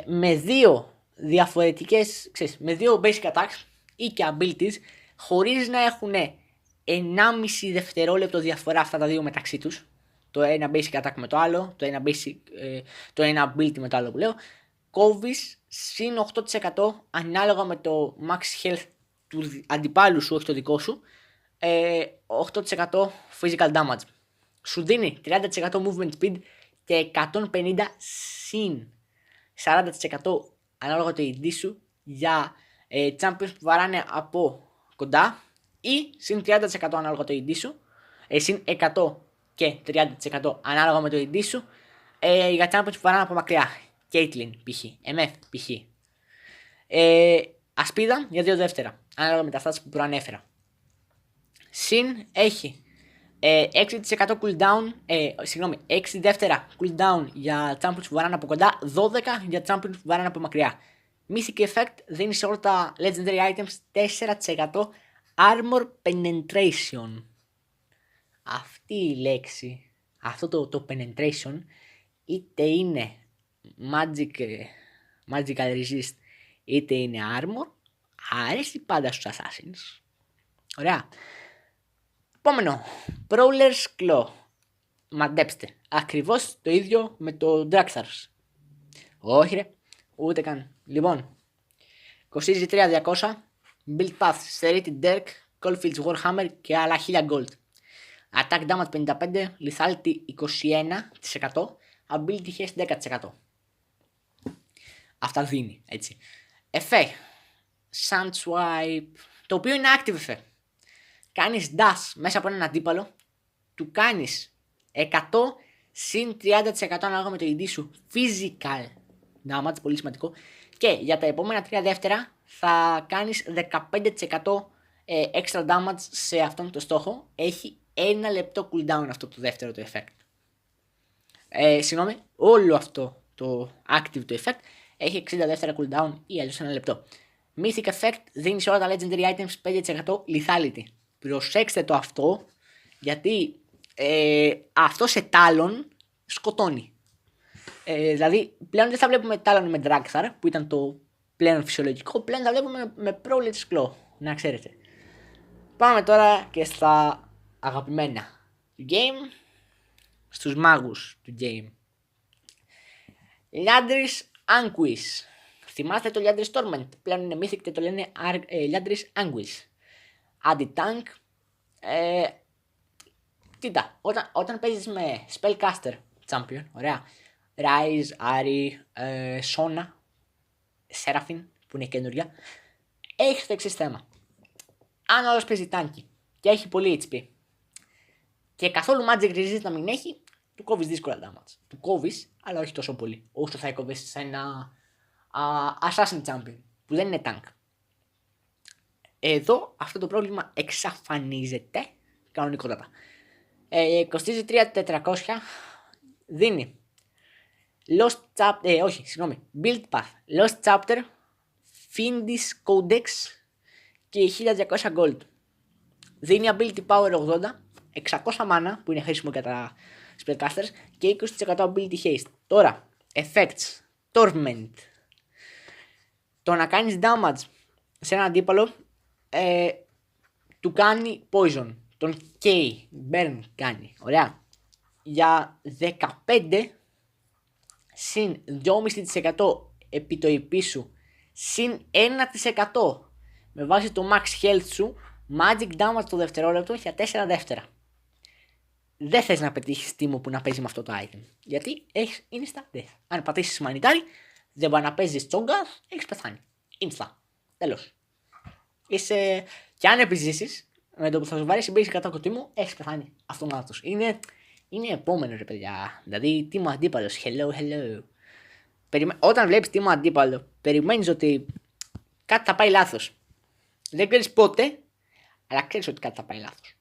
με δύο διαφορετικές, με δύο basic attacks ή και abilities, χωρίς να έχουν 1,5 δευτερόλεπτο διαφορά αυτά τα δύο μεταξύ τους, το ένα basic attack με το άλλο, το ένα ability με το άλλο που λέω, κόβεις συν 8% ανάλογα με το max health του αντιπάλου σου, όχι το δικό σου, 8% physical damage. Σου δίνει 30% movement speed και 150 συν 40% ανάλογα το AD σου για champions που βαράνε από κοντά ή συν 30% ανάλογα το AD σου, συν 100 και 30% ανάλογα με το AD σου για champions που βαράνε από μακριά. Caitlyn π.χ. MF π.χ. Ασπίδα για 2 δεύτερα ανάλογα με τα stats που προανέφερα. Συν έχει 6% cooldown, 6 δεύτερα cooldown για champions που βαράνε από κοντά, 12 για champions που βαράνε από μακριά. Mythic effect δίνει σε όλα τα legendary items 4% armor penetration. Αυτή η λέξη, αυτό το penetration, είτε είναι magical resist, είτε είναι armor, αρέσει πάντα στους assassins. Ωραία. Επόμενο, Prowler's Claw. Μαντέψτε, ακριβώς το ίδιο με το Draxars. Όχι ρε, ούτε καν. Λοιπόν, κοστίζει 3.200, Build Path, Serrated Dirk, Caulfield's Warhammer και άλλα 1000 gold. Attack damage 55, lethality 21%, ability haste 10%. Αυτά δίνει, έτσι. Effect. Sun Swipe, το οποίο είναι active effect. Κάνεις dash μέσα από έναν αντίπαλο, του κάνεις 100 συν 30% ανάλογα με το ID σου physical damage, πολύ σημαντικό, και για τα επόμενα 3 δεύτερα θα κάνεις 15% extra damage σε αυτόν τον στόχο. Έχει 1 λεπτό cooldown αυτό το δεύτερο το effect. Συγγνώμη, όλο αυτό το active το effect έχει 60 δεύτερα cooldown ή αλλιώς 1 λεπτό. Mythic effect, δίνει σε όλα τα legendary items 5% lethality. Προσέξτε το αυτό, γιατί αυτό σε Talon σκοτώνει. Δηλαδή πλέον δεν θα βλέπουμε Talon με Dragthar, που ήταν το πλέον φυσιολογικό, πλέον θα βλέπουμε με Prowler's Claw, να ξέρετε. Πάμε τώρα και στα αγαπημένα του game, στους μάγους του game. Liandry's Anguish. Θυμάστε το Liandry's Torment, πλέον είναι Mythic και το λένε Liandry's Anguish. Anti-tank. Κοίτα, όταν παίζεις με Spellcaster Champion, ωραία, Rise, Ari, Sona, Seraphine, που είναι καινούρια, έχεις το εξής θέμα. Αν όλος παίζει τάνκι και έχει πολύ HP και καθόλου Magic Resist να μην έχει, του κόβεις δύσκολα damage. Του κόβεις, αλλά όχι τόσο πολύ, όσο θα έκοβες σε ένα Assassin Champion, που δεν είναι tank. Εδώ αυτό το πρόβλημα εξαφανίζεται κανονικότατα. Κοστίζει 3.400, δίνει Lost Chapter, Build Path, Lost Chapter, Fiendish Codex και 1200 gold. Δίνει Ability Power 80, 600 mana που είναι χρήσιμο για τα Spellcasters και 20% Ability Haste. Τώρα, Effects, Torment. Το να κάνεις damage σε έναν αντίπαλο του κάνει poison. Τον K, burn κάνει, ωραία. Για 15 συν 2,5% επί το IP σου συν 1% με βάση το max health σου, magic damage το δευτερόλεπτο για 4 δεύτερα. Δεν θες να πετύχεις τίμο που να παίζει με αυτό το item, γιατί είναι στα death. Αν πατήσεις μανιτάρι, δεν μπορεί να παίζεις τσόγκα, έχεις πεθάνει. Insta. Τέλος. Είσαι... Και αν επιζήσεις, με το που θα σου βαρέσει basic κατά κοτίμου, έχεις πεθάνει αυτομάτως. Είναι επόμενο, ρε παιδιά. Δηλαδή, τίμο αντίπαλος. Hello. Όταν βλέπεις τίμο αντίπαλο, περιμένεις ότι κάτι θα πάει λάθος. Δεν ξέρεις πότε, αλλά ξέρεις ότι κάτι θα πάει λάθος.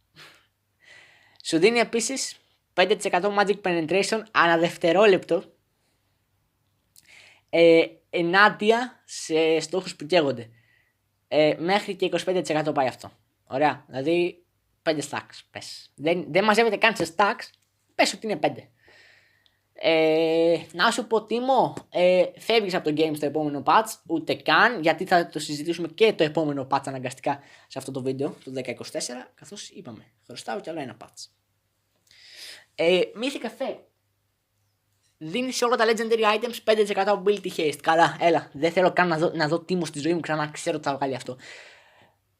Σου δίνει επίσης 5% magic penetration ανά δευτερόλεπτο ενάντια σε στόχους που καίγονται. Μέχρι και 25% πάει αυτό. Ωραία, δηλαδή 5 stacks πες. Δεν μαζεύεται καν σε stacks, πες ότι είναι 5. Να σου πω Τίμο, φεύγεις από το game στο επόμενο patch, ούτε καν, γιατί θα το συζητήσουμε και το επόμενο patch αναγκαστικά σε αυτό το βίντεο, το 1024, καθώς είπαμε, χρωστάω κι άλλο ένα patch. Mythic Effect. Δίνει σε όλα τα legendary items 5% ability haste. Καλά, έλα, δεν θέλω καν να δω Τίμο στη ζωή μου ξανά, ξέρω ότι θα βγάλει αυτό.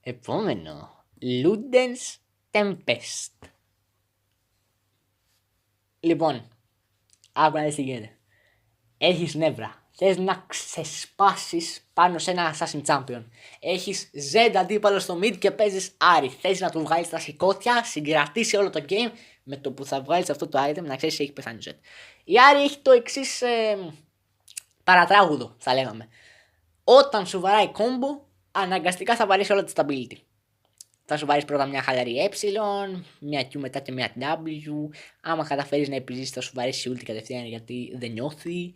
Επόμενο, Luden's Tempest. Λοιπόν, άκου να δεις τι γίνεται. Έχεις νεύρα. Θες να ξεσπάσεις πάνω σε ένα Assassin Champion. Έχεις Z αντίπαλο στο mid και παίζεις Ari. Θες να του βγάλεις τα σηκώτια, συγκρατήσει όλο το game. Με το που θα βγάλεις αυτό το item να ξέρεις έχει πεθάνει Z. Η Ari έχει το εξής παρατράγουδο, θα λέγαμε. Όταν σου βαράει combo, αναγκαστικά θα βαρέσει όλο το stability. Θα σου βάλεις πρώτα μια χαλαρή μια Q μετά και μια W. Άμα καταφέρεις να επιζήσεις θα σου βαρέσει ulti κατευθείαν γιατί δεν νιώθει.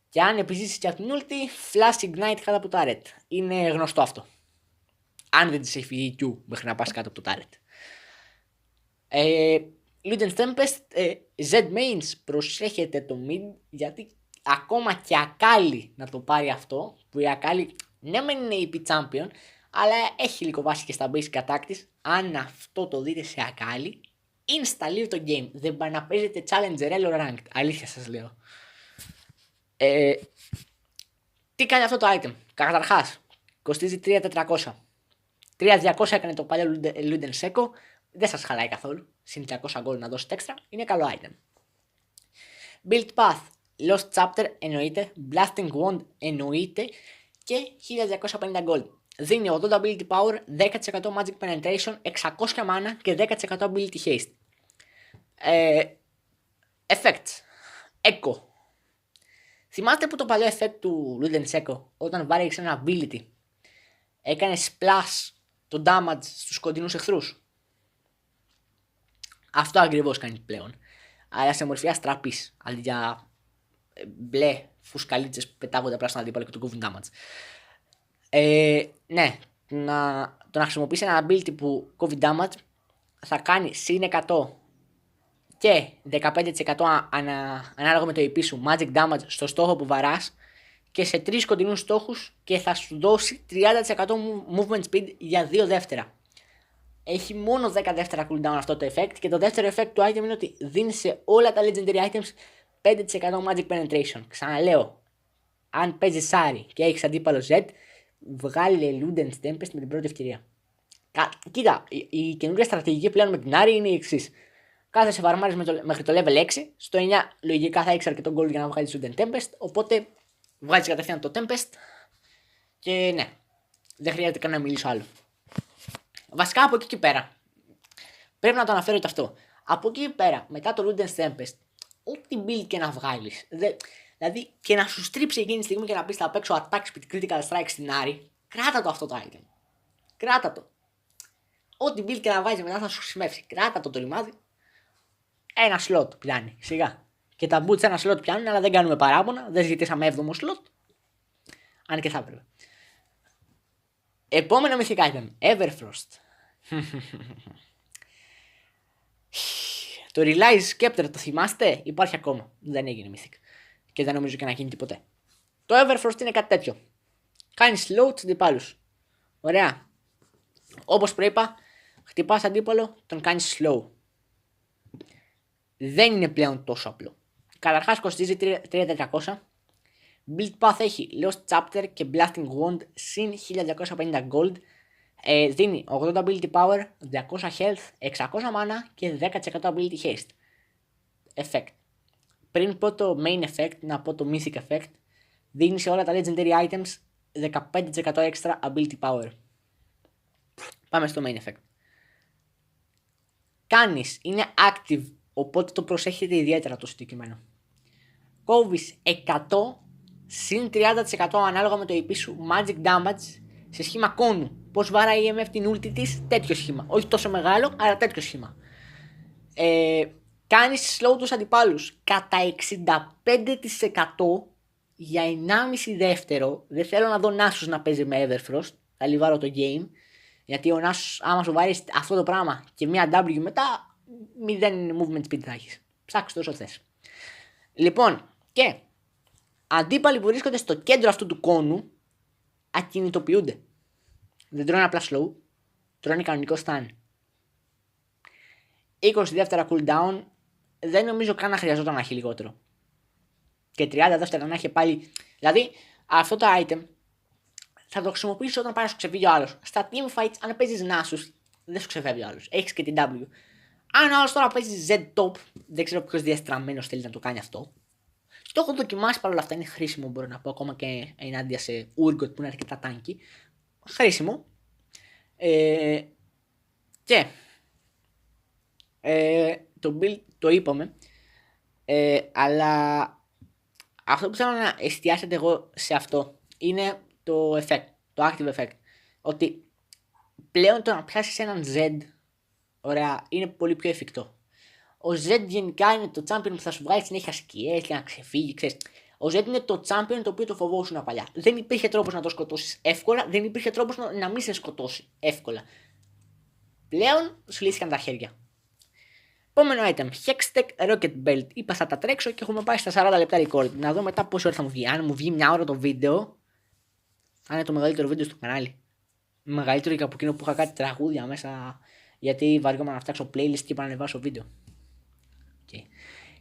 Και αν επιζήσεις και από την ulti, flash ignite κάτω από το turret. Είναι γνωστό αυτό. Αν δεν της έχει φύγει Q μέχρι να πας κάτω από το turret. Luden's Tempest, Z mains, προσέχετε το mid γιατί ακόμα και Akali να το πάρει αυτό, που η Akali ναι μεν είναι EP champion, αλλά έχει λίγο βάση και στα basic attack της. Αν αυτό το δείτε σε Akali, insta leave το game. Δεν πάει να παίζετε challenger eller ranked. Αλήθεια σας λέω. Τι κάνει αυτό το item? Καταρχάς, κοστίζει 3.400. 3.200 έκανε το παλιό Luden Seco. Δεν σας χαλάει καθόλου. Συν 300 gold να δώσετε έξτρα. Είναι καλό item. Build Path. Lost Chapter εννοείται. Blasting Wand εννοείται. Και 1250 gold. Δίνει 80 ability power, 10% magic penetration, 600 mana και 10% ability haste. Effects. Echo. Θυμάστε που το παλιό effect του Luden Seco, όταν βάρεξε ένα ability, έκανε splash το damage στους κοντινούς εχθρούς. Αυτό ακριβώς κάνει πλέον. Αλλά σε μορφή αστραπής, αντί για μπλε φουσκαλίτσες που πετάγονται απλά στον αντίπαλο και του κόβουν damage. Ναι, το να χρησιμοποιήσει ένα ability που κόβει damage θα κάνει συν 100 και 15% ανάλογα με το IP σου magic damage στο στόχο που βαράς και σε 3 κοντινούς στόχους και θα σου δώσει 30% movement speed για 2 δεύτερα. Έχει μόνο 10 δεύτερα cooldown αυτό το effect και το δεύτερο effect του item είναι ότι δίνει σε όλα τα legendary items 5% magic penetration. Ξαναλέω, αν παίζεις Sari και έχεις αντίπαλο Z, βγάλε Luden Tempest με την πρώτη ευκαιρία. Κοίτα, η καινούργια στρατηγική πλέον με την Ari είναι η εξής. Κάθεσαι φαρμάρεις μέχρι το level 6, στο 9 λογικά θα έχεις αρκετό gold για να βγάλεις Luden Tempest, οπότε βγάζεις κατευθείαν το Tempest και ναι, δεν χρειάζεται καν να μιλήσω άλλο. Βασικά από εκεί και πέρα, πρέπει να το αναφέρω και αυτό. Από εκεί και πέρα, μετά το Luden Tempest, ό,τι build και να βγάλεις, δηλαδή και να σου στρίψει εκείνη τη στιγμή και να πεις θα παίξω attack speed critical strike στην Ari, κράτα το αυτό το item. Κράτα το. Ό,τι build και να βγάλεις μετά θα σου χρησιμεύσει. Κράτα το ρημάδι. Ένα slot πιάνει, σιγά. Και τα boots ένα slot πιάνουν, αλλά δεν κάνουμε παράπονα. Δεν ζητήσαμε 7ο slot. Αν και θα έπρεπε. Επόμενο mythic item. Everfrost. Το Realize Scepter το θυμάστε? Υπάρχει ακόμα. Δεν έγινε mythic. Και δεν νομίζω και να γίνει ποτέ. Το Everfrost είναι κάτι τέτοιο. Κάνει slow τους αντιπάλους. Ωραία. Όπως προείπα, χτυπάς αντίπαλο, τον κάνεις slow. Δεν είναι πλέον τόσο απλό. Καταρχάς κοστίζει 3.400. Build Path έχει Lost Chapter και Blasting Wand συν 1250 gold. Δίνει 80 ability power, 200 health, 600 mana και 10% ability haste. Effect. Πριν πω το main effect, να πω το mythic effect. Δίνει σε όλα τα legendary items 15% extra ability power. Πάμε στο main effect. Κάνεις, είναι active, οπότε το προσέχετε ιδιαίτερα το συγκεκριμένο. Κόβεις 100 συν 30% ανάλογα με το IP σου magic damage σε σχήμα κόνου. Πώς βάράει η EMF την ulti της, τέτοιο σχήμα. Όχι τόσο μεγάλο, αλλά τέτοιο σχήμα. Κάνεις slow τους αντιπάλους κατά 65% για 1,5 δεύτερο. Δεν θέλω να δω Nasus να παίζει με Everfrost. Θα λιβάρω το game. Γιατί ο Nasus, άμα σου βάλεις αυτό το πράγμα και μια W μετά, 0 movement speed θα έχεις. Ψάξτε όσο θες. Λοιπόν, και αντίπαλοι που βρίσκονται στο κέντρο αυτού του κόνου ακινητοποιούνται. Δεν τρώνε απλά slow, τρώνε κανονικό stun. 20 δεύτερα cooldown, δεν νομίζω καν να χρειαζόταν να έχει λιγότερο. Και 30 δεύτερα να έχει πάλι. Δηλαδή, αυτό το item θα το χρησιμοποιήσεις όταν πάει να σου ξεφύγει ο άλλος. Στα teamfights, αν παίζεις Nasus, δεν σου ξεφεύγει ο άλλος. Έχεις και την W. Αν ο άλλος τώρα παίζει Z-top, δεν ξέρω ποιος διαστραμμένος θέλει να το κάνει αυτό. Το έχω δοκιμάσει παρόλα αυτά, είναι χρήσιμο, μπορώ να πω, ακόμα και ενάντια σε Urgot που είναι αρκετά τάνκι. Χρήσιμο. Και το build το είπαμε, αλλά αυτό που θέλω να εστιάσετε εγώ σε αυτό είναι το effect, το active effect. Ότι πλέον το να πιάσεις έναν Z, ωραία, είναι πολύ πιο εφικτό. Ο Z γενικά είναι το champion που θα σου βγάλει συνέχεια σκιές και να ξεφύγει, ξέρεις. Ο Z είναι το champion το οποίο το φοβόσουν παλιά. Δεν υπήρχε τρόπος να το σκοτώσεις εύκολα, δεν υπήρχε τρόπος να μην σε σκοτώσει εύκολα. Πλέον σου λύθηκαν τα χέρια. Επόμενο item, Hextech Rocket Belt. Είπα θα τα τρέξω και έχουμε πάει στα 40 λεπτά record. Να δω μετά πόση ώρα θα μου βγει. Αν μου βγει μια ώρα το βίντεο, θα είναι το μεγαλύτερο βίντεο στο κανάλι. Μεγαλύτερο και από εκείνο που είχα κάτι τραγούδια μέσα, γιατί βαριόμαι να φτιάξω playlist και είπα να ανεβάσω βίντεο. Okay.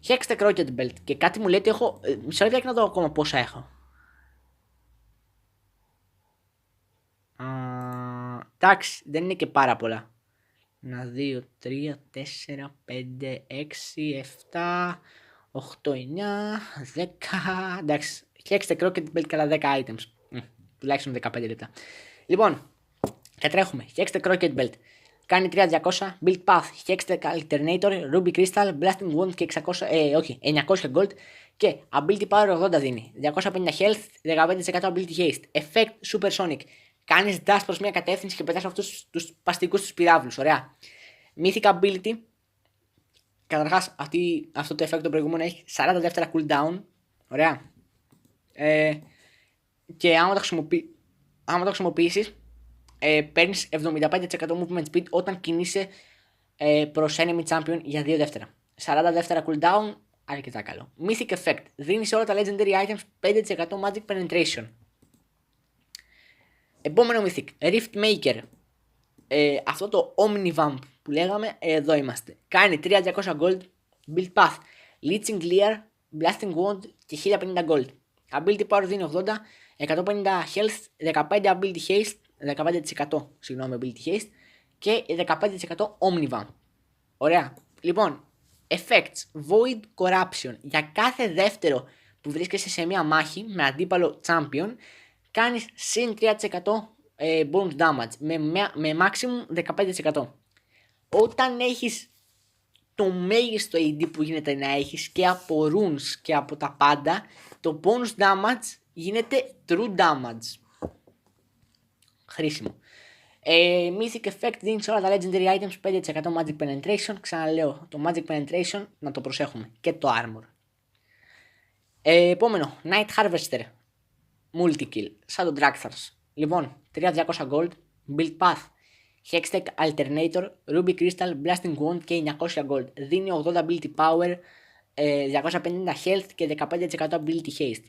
Hextech Rocket Belt. Και κάτι μου λέει ότι έχω. Μισό λεπτό να δω ακόμα πόσα έχω. Εντάξει, δεν είναι και πάρα πολλά. 1, 2, 3, 4, 5, 6, 7, 8, 9, 10. Εντάξει, φτιάξτε Crockett Belt κατά 10 items. Τουλάχιστον 15 λεπτά. Λοιπόν, κατρέχουμε. Φτιάξτε Crockett Belt. Κάνει 3200. Build Path. Φτιάξτε Alternator. Ruby Crystal. Blasting Wound και 900 Gold. Και Ability Power 80 δίνει. 250 Health. 15% Ability Haste. Effect Super Sonic. Κάνεις dash προς μια κατεύθυνση και πετάς αυτούς τους παστικούς τους πυράβλους. Ωραία. Mythic Ability. Καταρχάς, αυτό το effect το προηγούμενο έχει 40 δεύτερα cooldown. Ωραία. Και άμα το χρησιμοποιήσεις, παίρνεις 75% movement speed όταν κινείσαι προς enemy champion για 2 δεύτερα. 40 δεύτερα cooldown, αρκετά καλό. Mythic Effect. Δίνει σε όλα τα legendary items 5% magic penetration. Επόμενο Mythic. Rift Maker. Αυτό το Omnivamp που λέγαμε, εδώ είμαστε. Κάνει 3200 gold. Build Path. Leeching Leer. Blasting Wound και 1050 gold. Ability Power δίνει 80. 150 health. 15 ability haste. 15% συγγνώμη ability haste. Και 15% Omnivamp. Ωραία. Λοιπόν, effects. Void Corruption. Για κάθε δεύτερο που βρίσκεσαι σε μια μάχη με αντίπαλο champion, κάνεις συν 3% bonus damage με maximum 15%. Όταν έχεις το μέγιστο AD που γίνεται να έχεις και από runes και από τα πάντα, το bonus damage γίνεται true damage. Χρήσιμο. Mythic Effect δίνει σε όλα τα legendary items 5% magic penetration. Ξαναλέω, το magic penetration να το προσέχουμε. Και το armor. Επόμενο, Night Harvester. Multi-kill, σαν τον Dragthars. Λοιπόν, 3200 gold, Build Path, Hextech Alternator, Ruby Crystal, Blasting Wound και 900 gold. Δίνει 80 ability power, 250 health και 15% ability haste.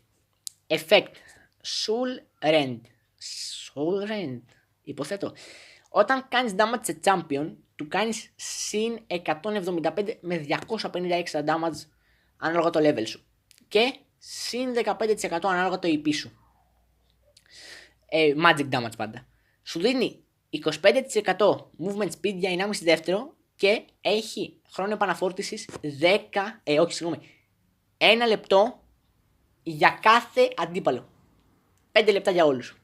Effect, Soul Rend. Soul Rend, υποθέτω. Όταν κάνεις damage σε champion, του κάνεις συν 175 με 250 extra damage ανάλογα το level σου. Και συν 15% ανάλογα το EP σου. Magic damage πάντα. Σου δίνει 25% movement speed για 1,5 δεύτερο και έχει χρόνο επαναφόρτισης 1 λεπτό για κάθε αντίπαλο. 5 λεπτά για όλους.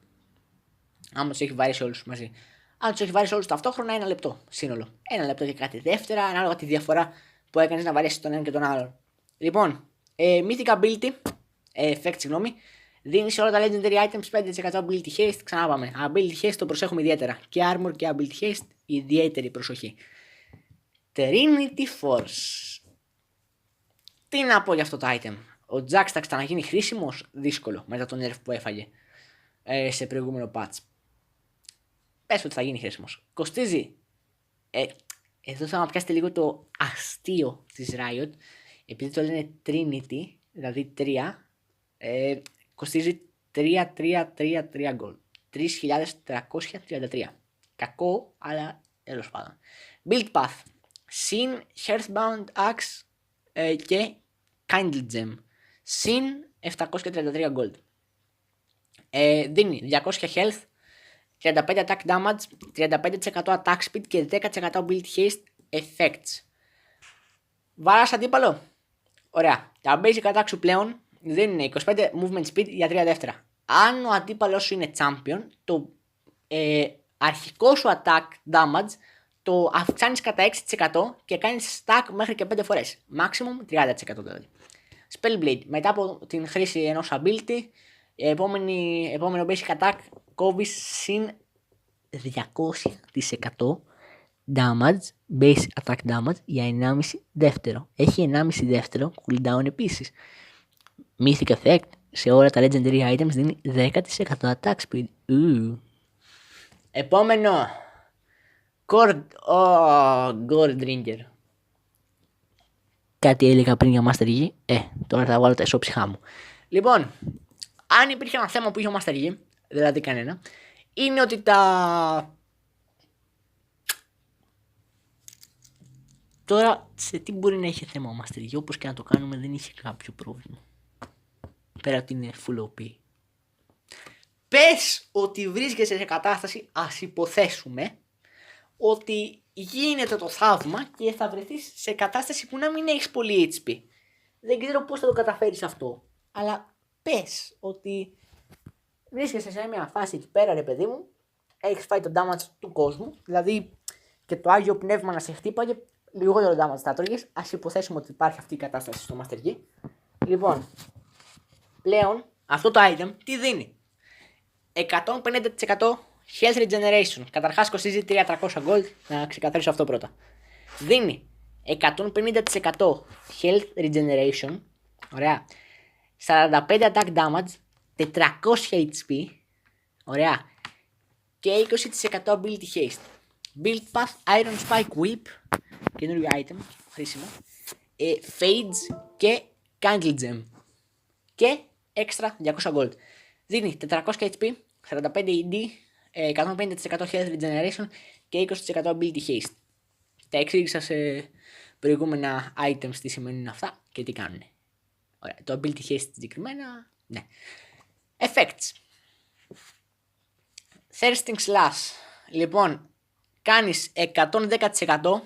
Άμα τους έχει βαρέσει όλους μαζί. Αν τους έχει βαρέσει όλους ταυτόχρονα, 1 λεπτό σύνολο. 1 λεπτό για κάθε δεύτερα, ανάλογα τη διαφορά που έκανες να βαρέσει τον ένα και τον άλλον. Λοιπόν, Mythic Ability, effect συγγνώμη, δίνει σε όλα τα legendary items 5% ability haste. Ξανά πάμε. Ability haste το προσέχουμε ιδιαίτερα. Και armor και ability haste, ιδιαίτερη προσοχή. Trinity Force. Τι να πω για αυτό το item. Ο Jax θα ξαναγίνει χρήσιμος, δύσκολο μετά τον nerf που έφαγε σε προηγούμενο patch. Πες ότι θα γίνει χρήσιμος. Κοστίζει. Εδώ θα πιάσετε λίγο το αστείο της Riot. Επειδή το λένε Trinity, δηλαδή 3, κοστίζει 3.333 gold. 3.333. Κακό, αλλά τέλος πάντων. Build Path. Συν Hearthbound Axe και Kindle Gem. Συν 733 gold. Δίνει 200 health, 35 attack damage, 35% attack speed και 10% ability haste effects. Βάρας αντίπαλο. Ωραία. Τα basic attack σου πλέον δίνουν 25 movement speed για 3 δεύτερα. Αν ο αντίπαλος σου είναι champion, το αρχικό σου attack damage το αυξάνεις κατά 6% και κάνεις stack μέχρι και 5 φορές. Maximum 30% δηλαδή. Spellblade. Μετά από την χρήση ενός ability, επόμενο basic attack κόβεις συν 200% damage, base attack damage για 1,5 δεύτερο. Έχει 1,5 δεύτερο cooldown επίσης. Mythic Effect σε όλα τα legendary items δίνει 10% attack speed. Επόμενο Gordringer. Κάτι έλεγα πριν για Master Yi. Τώρα θα βάλω τα ισόψυχά μου. Λοιπόν, αν υπήρχε ένα θέμα που είχε ο Master Yi, δηλαδή κανένα, είναι ότι Τώρα, σε τι μπορεί να έχει θέμα ο Master Yi, όπως και να το κάνουμε δεν είχε κάποιο πρόβλημα. Πέρα ότι είναι full OP. πες ότι βρίσκεσαι σε κατάσταση, ας υποθέσουμε, ότι γίνεται το θαύμα και θα βρεθείς σε κατάσταση που να μην έχεις πολύ HP. Δεν ξέρω πώς θα το καταφέρεις αυτό, αλλά πες ότι βρίσκεσαι σε μια φάση εκεί πέρα, ρε παιδί μου, έχεις φάει το damage του κόσμου, δηλαδή και το Άγιο Πνεύμα να σε χτύπαγε, λιγότερο damage θα τρώγες. Ας υποθέσουμε ότι υπάρχει αυτή η κατάσταση στο Master Yi. Λοιπόν, πλέον αυτό το item τι δίνει? 150% health regeneration. Καταρχάς κοστίζει 300 gold, να ξεκαθαρίσω αυτό πρώτα. Δίνει 150% health regeneration. Ωραία. 45 attack damage, 400 HP. Ωραία. Και 20% ability haste. Build path Iron Spike Whip. Καινούριο item, χρήσιμο. Fades και Candle Gem. Και extra 200 gold. Δίνει 400 HP, 45 ED, 150% health regeneration και 20% ability haste. Τα εξήγησα σε προηγούμενα items τι σημαίνουν αυτά και τι κάνουν. Ωραία, το ability haste συγκεκριμένα, ναι. Effects. Thirsting Slash. Λοιπόν, κάνεις 110%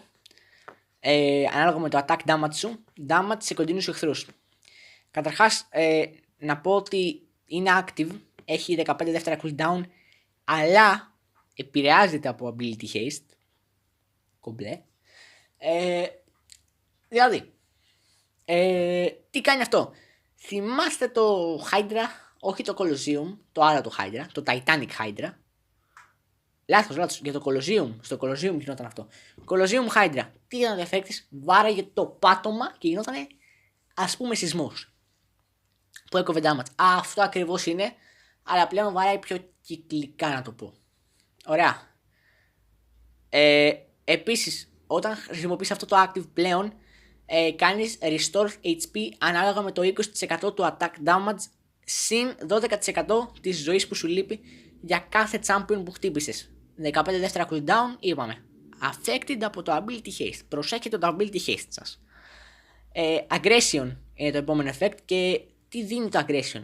ανάλογα με το attack damage σου, damage σε κοντινούς εχθρούς. Καταρχάς, να πω ότι είναι active, έχει 15 δεύτερα cooldown, αλλά επηρεάζεται από ability haste. Κομπλέ. Δηλαδή, τι κάνει αυτό? Θυμάστε το Hydra, όχι το Colosseum, το άλλο το Hydra, το Titanic Hydra. Λάθος, για το Colosseum, στο Colosseum γινόταν αυτό. Colosseum Hydra, τι ήταν το εφέκτης? Βάραγε το πάτωμα και γινόταν, ας πούμε, σεισμός που έκοβε damage. Αυτό ακριβώς είναι, αλλά πλέον βαράει πιο κυκλικά, να το πω. Ωραία. Επίσης, όταν χρησιμοποιείς αυτό το active πλέον, κάνεις restore HP ανάλογα με το 20% του attack damage συν 12% της ζωής που σου λείπει για κάθε champion που χτύπησες. 15 δεύτερα cooldown, είπαμε. Affected από το ability haste. Προσέχετε το ability haste σας. Aggression είναι το επόμενο effect και τι δίνει το aggression?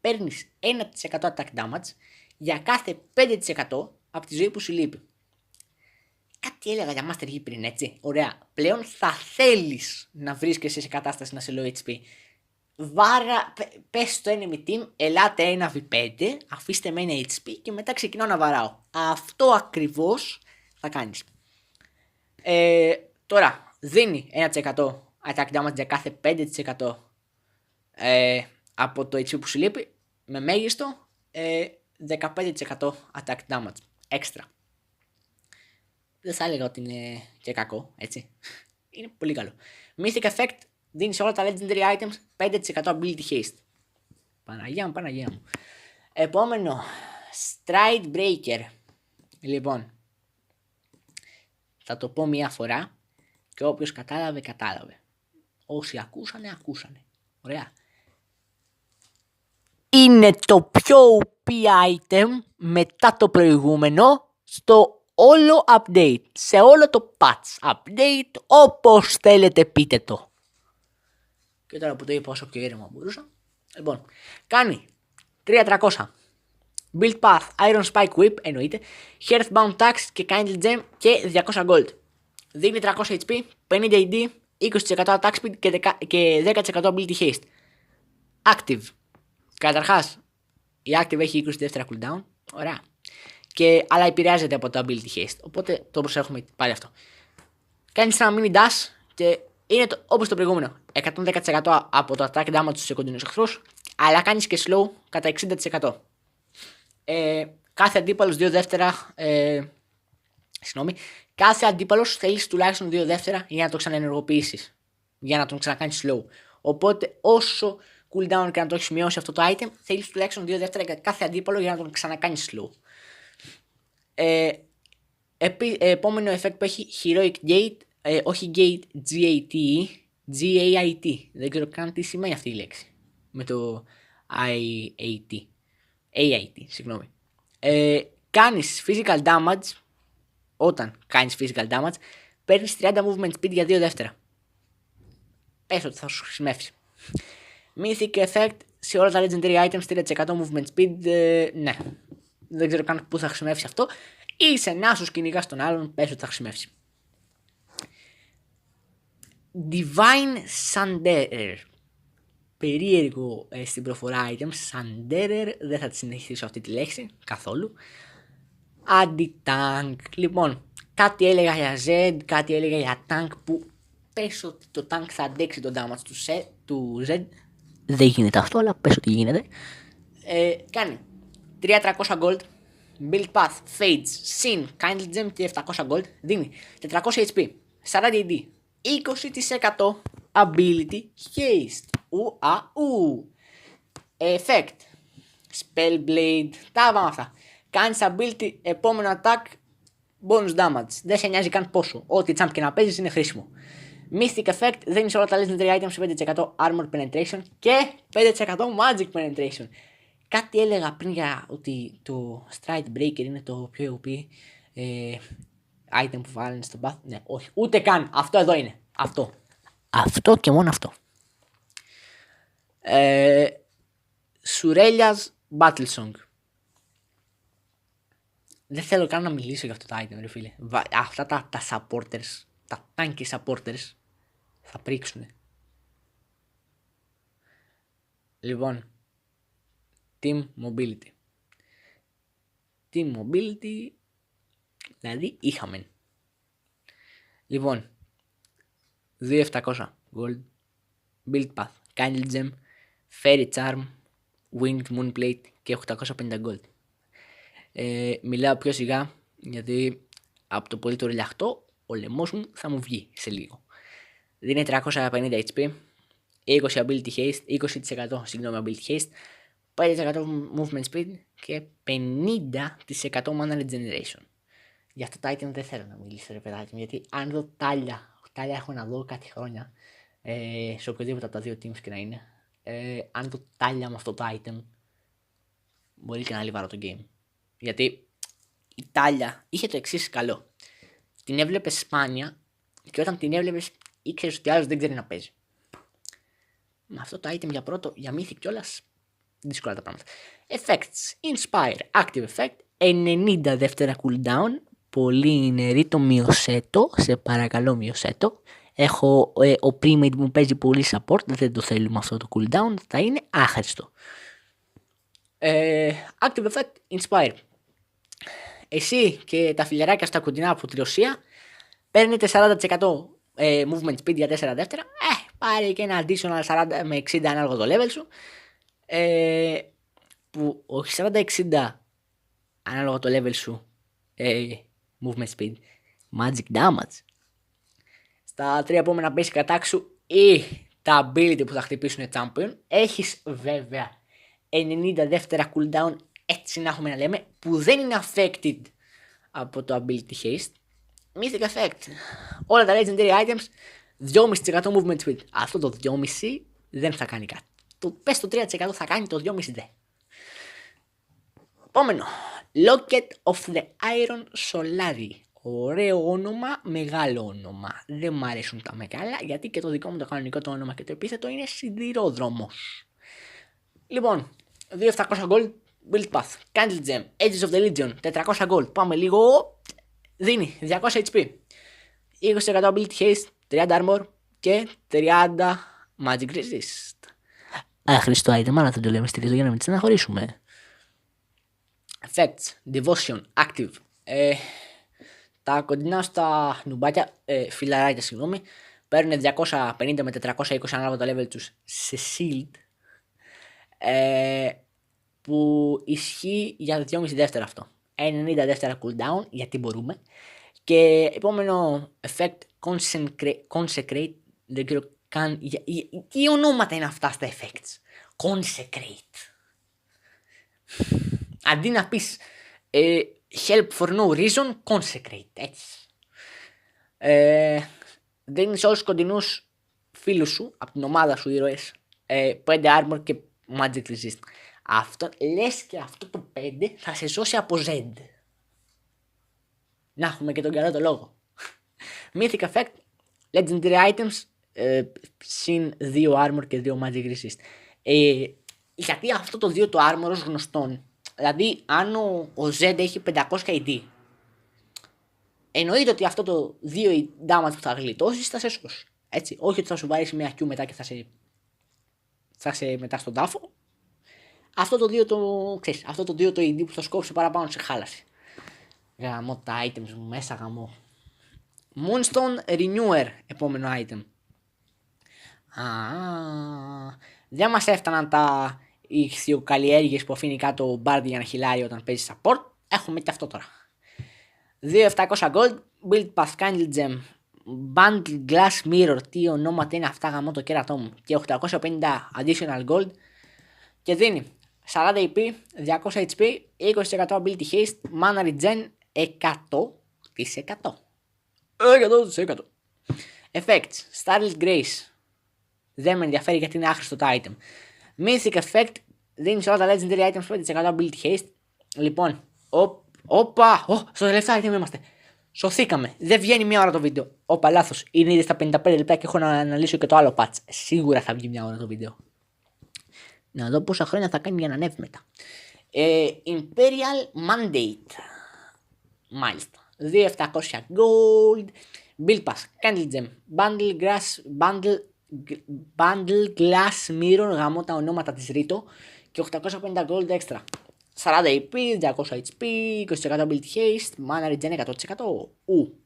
Παίρνεις 1% attack damage για κάθε 5% από τη ζωή που σου λείπει. Κάτι έλεγα για Master Yi πριν, έτσι. Ωραία. Πλέον θα θέλεις να βρίσκεσαι σε κατάσταση να σε low HP. Πες στο enemy team, ελάτε 1v5, αφήστε με ένα HP και μετά ξεκινάω να βαράω. Αυτό ακριβώς θα κάνεις. Τώρα, δίνει 1% attack damage για κάθε 5% από το HP που σου λείπει, με μέγιστο 15% attack damage extra. Δεν θα έλεγα ότι είναι και κακό, έτσι. Είναι πολύ καλό. Mythic Effect δίνει σε όλα τα Legendary Items 5% ability haste. Παναγία μου. Επόμενο, Stride Breaker. Λοιπόν, θα το πω μία φορά και όποιος κατάλαβε. Όσοι ακούσανε. Ωραία. Είναι το πιο OP item μετά το προηγούμενο στο όλο update, σε όλο το patch update, όπως θέλετε πείτε το. Και τώρα που το είπα όσο πιο ήρεμα μπορούσα. Λοιπόν, κάνει 300 Build Path, Iron Spike Whip, εννοείται, Hearthbound Tax και Kindle Gem και 200 Gold. Δίνει 300 HP, 50 AD, 20% attack speed και 10% ability haste. Active. Καταρχάς, η Active έχει 20 δεύτερα cooldown, ωραία. Αλλά επηρεάζεται από το ability haste. Οπότε το προσέχουμε πάλι αυτό. Κάνεις ένα mini dash και είναι όπως το προηγούμενο. 110% από το attack damage στους κοντινούς εχθρούς. Αλλά κάνεις και slow κατά 60%. Κάθε αντίπαλος 2 δεύτερα. Κάθε αντίπαλος θέλεις τουλάχιστον 2 δεύτερα για να το ξαναενεργοποιήσεις. Για να τον ξανακάνεις slow. Οπότε όσο cooldown και να το έχεις μειώσει αυτό το item, θέλεις τουλάχιστον 2 δεύτερα για κάθε αντίπαλο για να τον ξανακάνεις slow. Επόμενο effect που έχει Heroic Gate, όχι Gate, G-A-T, δεν ξέρω καν τι σημαίνει αυτή η λέξη με το AIT, συγγνώμη. Κάνεις physical damage, όταν κάνεις physical damage παίρνεις 30 movement speed για 2 δεύτερα. Πες ότι θα σου χρησιμεύσει. Mythic Effect σε όλα τα Legendary Items 3% Movement Speed. Ναι. Δεν ξέρω καν πού θα χρησιμεύσει αυτό. Είσαι να σου κυνηγάς τον άλλον, πες ότι θα χρησιμεύσει. Divine Sunderer. Περίεργο στην προφορά items. Sunderer. Δεν θα τη συνεχίσω αυτή τη λέξη καθόλου. Anti-tank. Λοιπόν, κάτι έλεγα για Z, κάτι έλεγα για tank που πες ότι το tank θα αντέξει τον damage του Z. Δεν γίνεται αυτό, αλλά πες ότι γίνεται. Κάνει 300 gold. Build Path, Fades, Sin, Kindle Gem και 700 gold. Δίνει 400 HP, 40 AD, 20% Ability Haste. Effect, Spellblade, τα πάμε αυτά. Κάνεις ability, επόμενο attack, bonus damage. Δεν σε νοιάζει καν πόσο. Ό,τι champ και να παίζεις είναι χρήσιμο. Mystic Effect, δίνεις όλα τα legendary items 5% Armor Penetration και 5% Magic Penetration. Κάτι έλεγα πριν για ότι το Stride Breaker είναι το πιο OP item που βάλουν στο path. Ναι, όχι, ούτε καν. Αυτό εδώ είναι. Αυτό. Αυτό και μόνο αυτό. Σουρέλιας Battle Song. Δεν θέλω καν να μιλήσω για αυτό το item, ρε φίλε. Αυτά τα supporters, τα tanky supporters θα πρίξουνε. Λοιπόν, Team Mobility. Team Mobility, δηλαδή είχαμε. Λοιπόν, 2.700 Gold, Build Path, Kindle Gem, Fairy Charm, Winged Moonplate και 850 Gold. Μιλάω πιο σιγά γιατί από το πολύ το ρελιαχτό ο λαιμός μου θα μου βγει σε λίγο. Δίνει 350 HP, 20 Ability Haste, 20% συγγνώμη Ability Haste, 5% Movement Speed και 50% Mana Regeneration. Για αυτό το item δεν θέλω να μιλήσω ρε παιδάκι μου, γιατί αν δω τάλια έχω να δω κάτι χρόνια, σε οποιοδήποτε από τα δύο teams και να είναι, αν δω τάλια με αυτό το item, μπορεί και να λιβάρω το game. Γιατί η τάλια είχε το εξής καλό. Την έβλεπες σπάνια και όταν την έβλεπες ήξερες ότι άλλος δεν ξέρει να παίζει. Με αυτό το item για πρώτο, για Mythic κιόλας, δύσκολα τα πράγματα. Effects, Inspire, Active Effect, 90 δεύτερα cooldown, πολύ νερή το μειωσέτο, σε παρακαλώ μειωσέτο. Έχω, ο premade μου παίζει πολύ support, δεν το θέλουμε αυτό το cooldown, θα είναι άχρηστο. Active Effect, Inspire. Εσύ και τα φιλιαράκια στα κοντινά από τη Ρωσία παίρνετε 40% movement speed για 4 δεύτερα. Πάρε και ένα additional 40 με 60 ανάλογα το level σου. Που όχι 40-60 ανάλογα το level σου movement speed, magic damage. Στα 3 επόμενα basic attack σου ή τα ability που θα χτυπήσουν champion, έχεις βέβαια 90 δεύτερα cooldown, έτσι να έχουμε να λέμε, που δεν είναι affected από το ability haste. Mystic effect, όλα τα legendary items 2,5% movement speed. Αυτό το 2,5% δεν θα κάνει κάτι. Πες το 3% θα κάνει, το 2,5% δεν. Επόμενο, Locket of the Iron Solari. Ωραίο όνομα, μεγάλο όνομα. Δεν μου αρέσουν τα μεγάλα, γιατί και το δικό μου το κανονικό το όνομα και το επίθετο είναι σιδηρόδρομος. Λοιπόν, 2.700 gold, Build Path, Candle Gem, Edges of the Legion, 400 gold. Πάμε λίγο, δίνει 200 HP, 20% Ability Haste, 30 Armor και 30 Magic Resist. Άχρηστο item, αλλά θα το λέμε στη για να μην τη στεναχωρήσουμε. Effects, Devotion, Active. Τα κοντινά στα νουμπάκια, φιλαράκια συγγνώμη, παίρνουν 250 με 420 ανάλογα το level τους σε shield, που ισχύει για 2,5 δεύτερα αυτό. 90 δεύτερα cooldown, γιατί μπορούμε. Και επόμενο effect, Consecrate, δεν ξέρω καν, τι ονόματα είναι αυτά στα effects. Consecrate. Αντί να πεις help for no reason, consecrate, έτσι. Δίνεις όλους τους κοντινούς φίλους σου, από την ομάδα σου ήρωες, 5 armor και magic resist. Αυτό, λες και αυτό το 5 θα σε σώσει από Z. Να έχουμε και τον καλό το λόγο. Mythic effect, legendary items, συν 2 armor και 2 magic resist. Γιατί αυτό το 2 το armor ως γνωστόν. Δηλαδή, αν ο Z έχει 500 AD, εννοείται ότι αυτό το 2 damage που θα γλιτώσεις θα σε σώσει. Έτσι. Όχι ότι θα σου βάλει μια Q μετά και θα σε μετά στον τάφο. Αυτό το 2 ξέρεις, αυτό το 2 το AD που θα σκόψει παραπάνω σε χάλασε. Γαμώ τα items μου μέσα, γαμώ. Moonstone Renewer, επόμενο item. Δεν μας έφταναν τα ηχθειοκαλλιέργειες που αφήνει κάτω ο Bard για να χυλάει όταν παίζει support. Έχουμε και αυτό τώρα. 2.700 gold, build path candle gem, bundle glass mirror, τι ονόματα είναι αυτά, γαμώ το κέρατό μου, και 850 additional gold και δίνει 40 AP, 200 HP, 20% ability haste, mana regen 100%. 100%. Effects, Starlit Grace. Δεν με ενδιαφέρει γιατί είναι άχρηστο το item. Mythic Effect, δίνει σε όλα τα legendary items 5% ability haste. Λοιπόν, όπα, στο τελευταίο item είμαστε. Σωθήκαμε. Δεν βγαίνει μια ώρα το βίντεο. Όπα, λάθος. Είναι ήδη στα 55 λεπτά και έχω να αναλύσω και το άλλο patch. Σίγουρα θα βγει μια ώρα το βίντεο. Να δω πόσα χρόνια θα κάνει για να ανέβει μετά. Imperial Mandate. Μάλιστα. 2.700 gold. Build Pass, Candle Gem, Bundle Glass Mirror, γαμώ τα ονόματα της Rito, και 850 gold extra. 40 AP, 200 HP, 20% ability haste, mana regen 100%.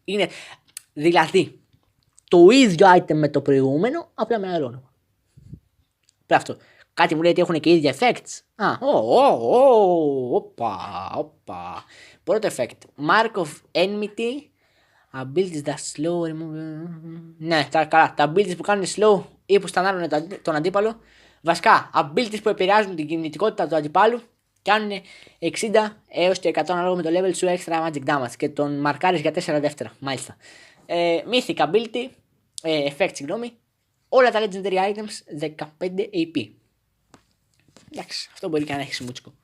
Είναι δηλαδή το ίδιο item με το προηγούμενο, απλά με άλλο όνομα. Αυτό. Κάτι μου λέει ότι έχουν και ίδια effects. Όπα. Πρώτο effect. Mark of Enmity. Abilities that slow. Ναι, καλά. Τα abilities που κάνουν slow ή που στανάρουν τον αντίπαλο. Βασικά, abilities που επηρεάζουν την κινητικότητα του αντιπάλου. Κάνουν 60 έως και 100 ανάλογα με το level σου extra magic damage. Και τον μαρκάρεις για 4 δεύτερα. Μάλιστα. Mythic ability. Effect, συγγνώμη. Όλα τα legendary items 15 AP. Εντάξει, αυτό μπορεί και να έχει σμούτσκο.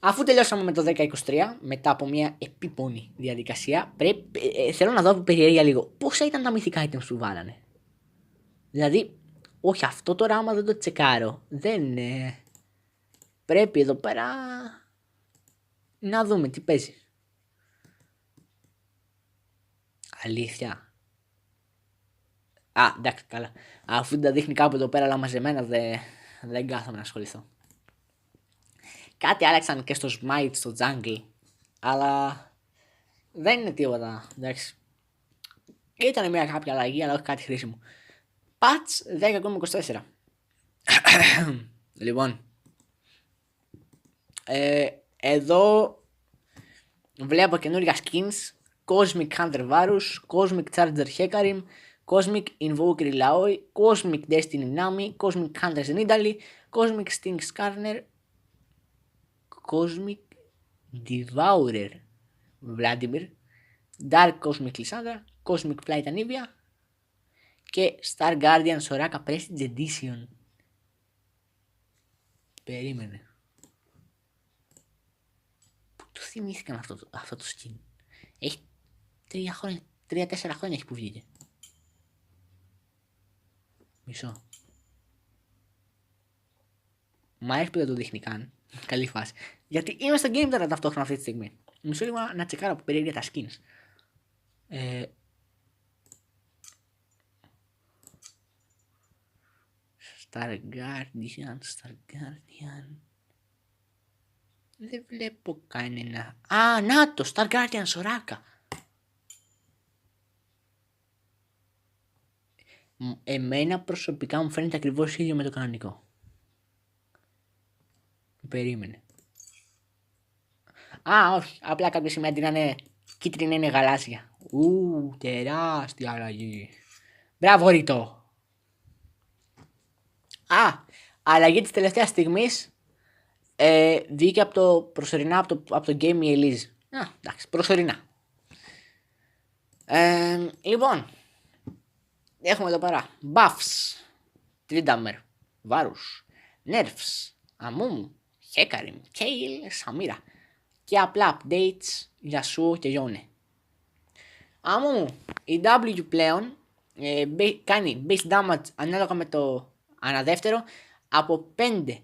Αφού τελειώσαμε με το 10-23, μετά από μια επίπονη διαδικασία, θέλω να δω από περιέργεια λίγο πόσα ήταν τα μυθικά items που βάλανε. Δηλαδή, όχι αυτό τώρα άμα δεν το τσεκάρω, δεν είναι. Πρέπει εδώ πέρα να δούμε τι παίζει. Αλήθεια. Εντάξει, καλά. Αφού τα δείχνει κάπου εδώ πέρα αλλά μαζεμένα δεν κάθομαι να ασχοληθώ. Κάτι άλλαξαν και στο Smite, στο Jungle, αλλά δεν είναι τίποτα, εντάξει. Ήταν μια κάποια αλλαγή, αλλά όχι κάτι χρήσιμο. Patch 10.24. Λοιπόν, εδώ βλέπω καινούργια skins. Cosmic Hunter Varus, Cosmic Charger Hecarim, Cosmic Invoker Laoi, Cosmic Destiny Nami, Cosmic Hunters in Italy, Cosmic Sting Skarner, Cosmic Devourer Vladimir, Dark Cosmic Lysandra, Cosmic Flight Anivia και Star Guardian Soraka Prestige Edition. Περίμενε. Πού το θυμήθηκαν αυτό το skin. Έχει 3-4 χρόνια έχει που βγήκε. Μισό. Μ' αρέσει που δεν το δείχνει καν. Καλή φάση. Γιατί είμαι στο game τώρα ταυτόχρονα αυτή τη στιγμή. Μισό λίγο να τσεκάρω από περίεργα τα skins. Star Guardian. Δεν βλέπω κανένα. Να το! Star Guardian Soraka. Εμένα προσωπικά μου φαίνεται ακριβώς ίδιο με το κανονικό. Περίμενε. Όχι. Απλά κάποια σημεία αντί να είναι κίτρινη είναι γαλάζια. Τεράστια αλλαγή. Μπράβο, Ρίτο. Αλλαγή της τελευταίας στιγμής. Βγήκε από το προσωρινά από το game η Elise. Εντάξει, προσωρινά. Λοιπόν, έχουμε εδώ πέρα buffs, Tridhammer, Varus, nerfs, Amumu, Hecarim, Kayle, Samira και απλά updates για Yasuo και Yone. Amumu, η W πλέον κάνει base damage ανάλογα με το ανά δεύτερο, από 5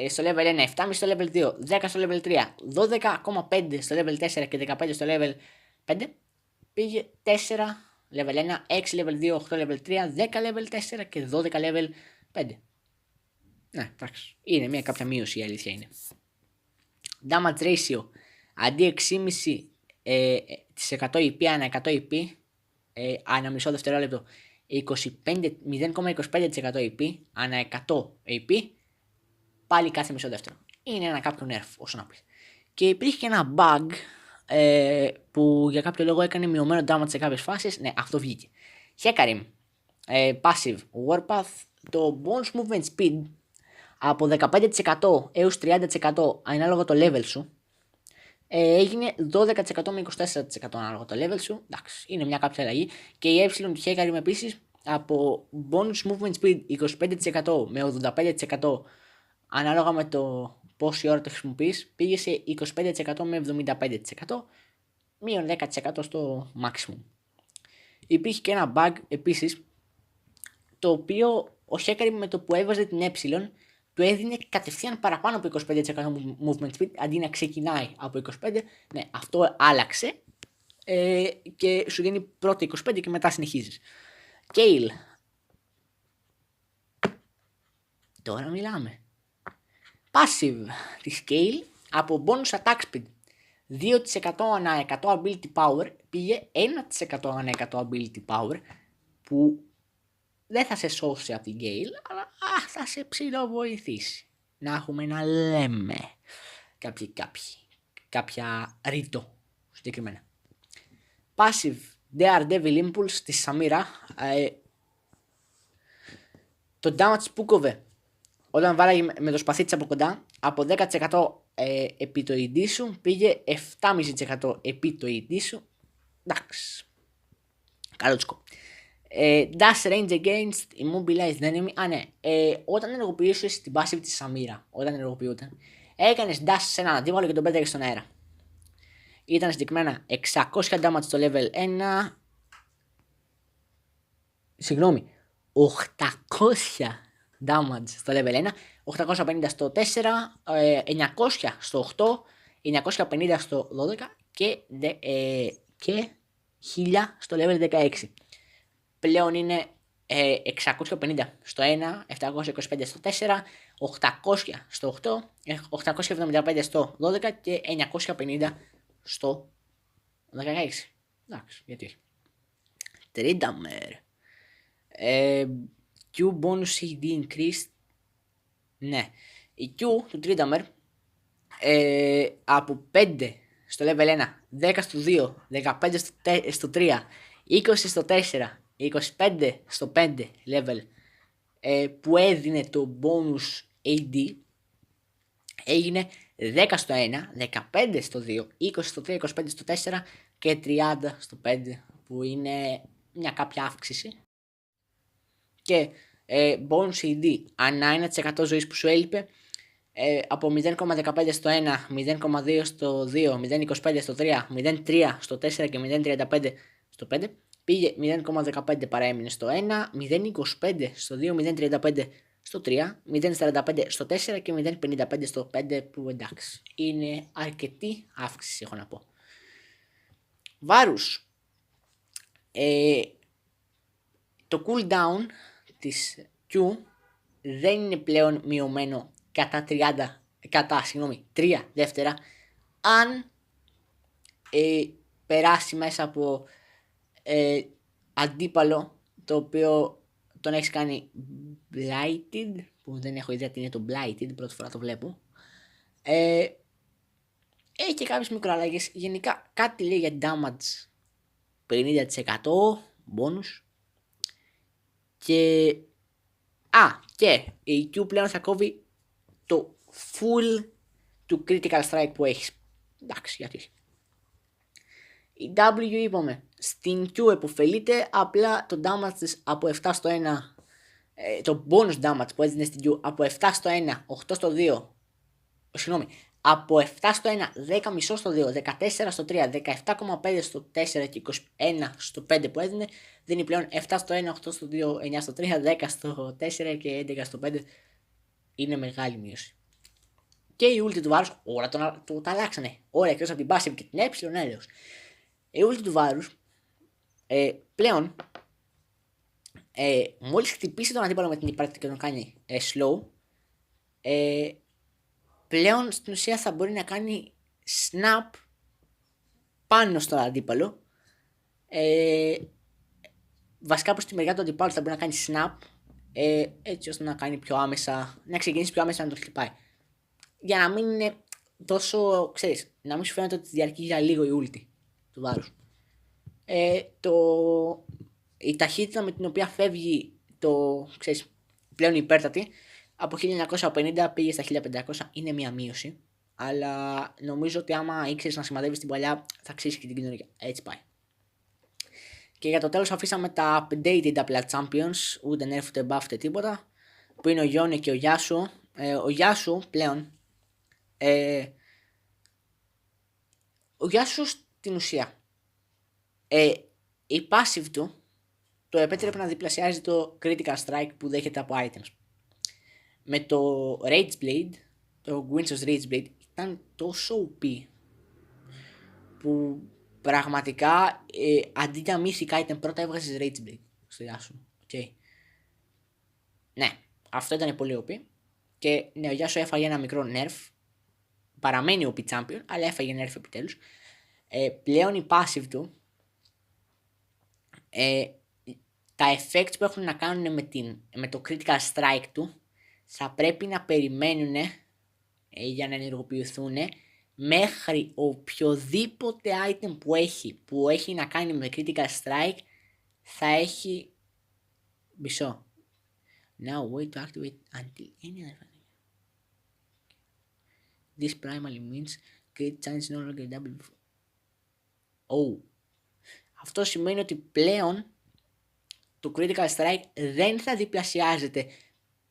στο level 1, 7,5 στο level 2, 10 στο level 3, 12,5 στο level 4 και 15 στο level 5, πήγε 4 level 1, 6 level 2, 8 level 3, 10 level 4 και 12 level 5. Ναι, εντάξει. Είναι μια κάποια μείωση, η αλήθεια είναι. Damage ratio, αντί 6,5% EP ανά 100 EP, ανά μισό δευτερόλεπτο, 0,25% EP ανά 100 EP, πάλι κάθε μισό δεύτερο. Είναι ένα κάποιο nerf, όσο να πεις. Και υπήρχε και ένα bug που για κάποιο λόγο έκανε μειωμένο damage σε κάποιες φάσεις. Ναι, αυτό βγήκε. Hecarim, passive, warpath, το bonus movement speed από 15% έως 30% ανάλογα το level σου, έγινε 12% με 24% ανάλογα το level σου. Εντάξει, είναι μια κάποια αλλαγή. Και η του Hecarim επίσης από bonus movement speed 25% με 85% ανάλογα με το πόση ώρα το χρησιμοποιείς, πήγε σε 25% με 75%, μείον 10% στο maximum. Υπήρχε και ένα bug επίσης, το οποίο ο Hecarim με το που έβαζε την του έδινε κατευθείαν παραπάνω από 25% movement speed, αντί να ξεκινάει από 25%. Ναι, αυτό άλλαξε και σου δίνει πρώτα 25% και μετά συνεχίζεις. Kale. Τώρα μιλάμε. Passive τη Scale από bonus attack speed 2% ανά 100 ability power πήγε 1% ανά 100 ability power, που δεν θα σε σώσει από την Gale, αλλά θα σε ψιλοβοηθήσει. Να έχουμε να λέμε κάποια ρήτο συγκεκριμένα. Passive Daredevil Impulse της Samira, το damage που κόβε όταν βάλαγε με το σπαθί της από κοντά, από 10% επί το ED σου πήγε 7,5% επί το ED σου. Εντάξει. Καλότσικο. Dash range against immobilized enemy. Ναι. Όταν ενεργοποιήσεις την passive της Samira, όταν ενεργοποιούταν, έκανες dash σε έναν αντίπαλο και τον πέταγες στον αέρα. Ήταν συγκεκριμένα 600 damage στο level 1. Συγγνώμη. 800 damage στο level 1, 850 στο 4, 900 στο 8, 950 στο 12 και 1000 στο level 16. Πλέον είναι 650 στο 1, 725 στο 4, 800 στο 8, 875 στο 12 και 950 στο 16. Εντάξει, γιατί όχι. Tryndamere. Q bonus CD increased. Ναι, η Q του Tryndamere από 5 στο level 1, 10 στο 2, 15 στο 3, 20 στο 4, 25 στο 5 level που έδινε το bonus AD, έγινε 10 στο 1, 15 στο 2, 20 στο 3, 25 στο 4 και 30 στο 5, που είναι μια κάποια αύξηση. Και bonus AD ανά 1% ζωής που σου έλειπε, από 0,15 στο 1, 0,2 στο 2, 0,25 στο 3, 0,3 στο 4 και 0,35 στο 5, πήγε 0,15 παραέμεινε στο 1, 0,25 στο 2, 0,35 στο 3, 0,45 στο 4 και 0,55 στο 5, που εντάξει, είναι αρκετή αύξηση, έχω να πω. Βάρους. Το cooldown της Q δεν είναι πλέον μειωμένο κατά 3 δεύτερα, αν περάσει μέσα από αντίπαλο το οποίο τον έχεις κάνει blighted, που δεν έχω ιδέα τι είναι το blighted, πρώτη φορά το βλέπω. Έχει και κάποιες μικροαλλαγές. Γενικά κάτι λέει για damage 50% bonus. Και η Q πλέον θα κόβει το full του critical strike που έχεις. Εντάξει, γιατί όχι. Η W είπαμε, στην Q επωφελείται, απλά το damage της από 7 στο 1, το bonus damage που έδινε στην Q από 7 στο 1, 8 στο 2, συγγνώμη, από 7 στο 1, 10,5 στο 2, 14 στο 3, 17,5 στο 4 και 21 στο 5 που έδινε, δίνει πλέον 7 στο 1, 8 στο 2, 9 στο 3, 10 στο 4 και 11 στο 5. Είναι μεγάλη μείωση. Και η ulti του βάρους, όλα τα αλλάξανε. Όλα εκτός από την passive και την έλεος. Η ulti του βάρους πλέον μόλις χτυπήσει τον αντίπαλο με την υπάρκεια και τον κάνει slow, πλέον στην ουσία θα μπορεί να κάνει snap πάνω στον αντίπαλο. Βασικά προς τη μεριά του αντιπάλου θα μπορεί να κάνει snap, έτσι ώστε να κάνει πιο άμεσα, να ξεκινήσει πιο άμεσα να το χτυπάει. Για να μην είναι τόσο, ξέρεις, να μην σου φαίνεται ότι διαρκεί για λίγο η ulti του βάρους. Η ταχύτητα με την οποία φεύγει ξέρεις, πλέον υπέρτατη, από 1950 πήγε στα 1500, είναι μια μείωση. Αλλά νομίζω ότι άμα ήξερες να σημαδεύεις την παλιά, θα αξίσει και την κοινωνία. Έτσι πάει. Και για το τέλος αφήσαμε τα updated απλά champions, ούτε nerf ούτε buff ούτε τίποτα, που είναι ο Yone και ο Yasuo. Ο Yasuo πλέον, ο Yasuo στην ουσία, η passive του το επέτρεπε να διπλασιάζει το critical strike που δέχεται από items. Με το Rage Blade, το Guinsoo's Rage Blade ήταν τόσο OP που πραγματικά αντί για mythic item πρώτα έβγαζες Rage Blade στο Yasuo. Okay. Ναι, αυτό ήταν πολύ OP. Και ναι, ο Yasuo έφαγε ένα μικρό nerf. Παραμένει OP champion, αλλά έφαγε nerf επιτέλους. Πλέον η passive του, τα effects που έχουν να κάνουν με το critical strike του θα πρέπει να περιμένουν για να ενεργοποιηθούν μέχρι οποιοδήποτε item που έχει να κάνει με critical strike θα έχει μισό. Now wait to activate until any other. This primarily means crit chance no longer double. Αυτό σημαίνει ότι πλέον το critical strike δεν θα διπλασιάζεται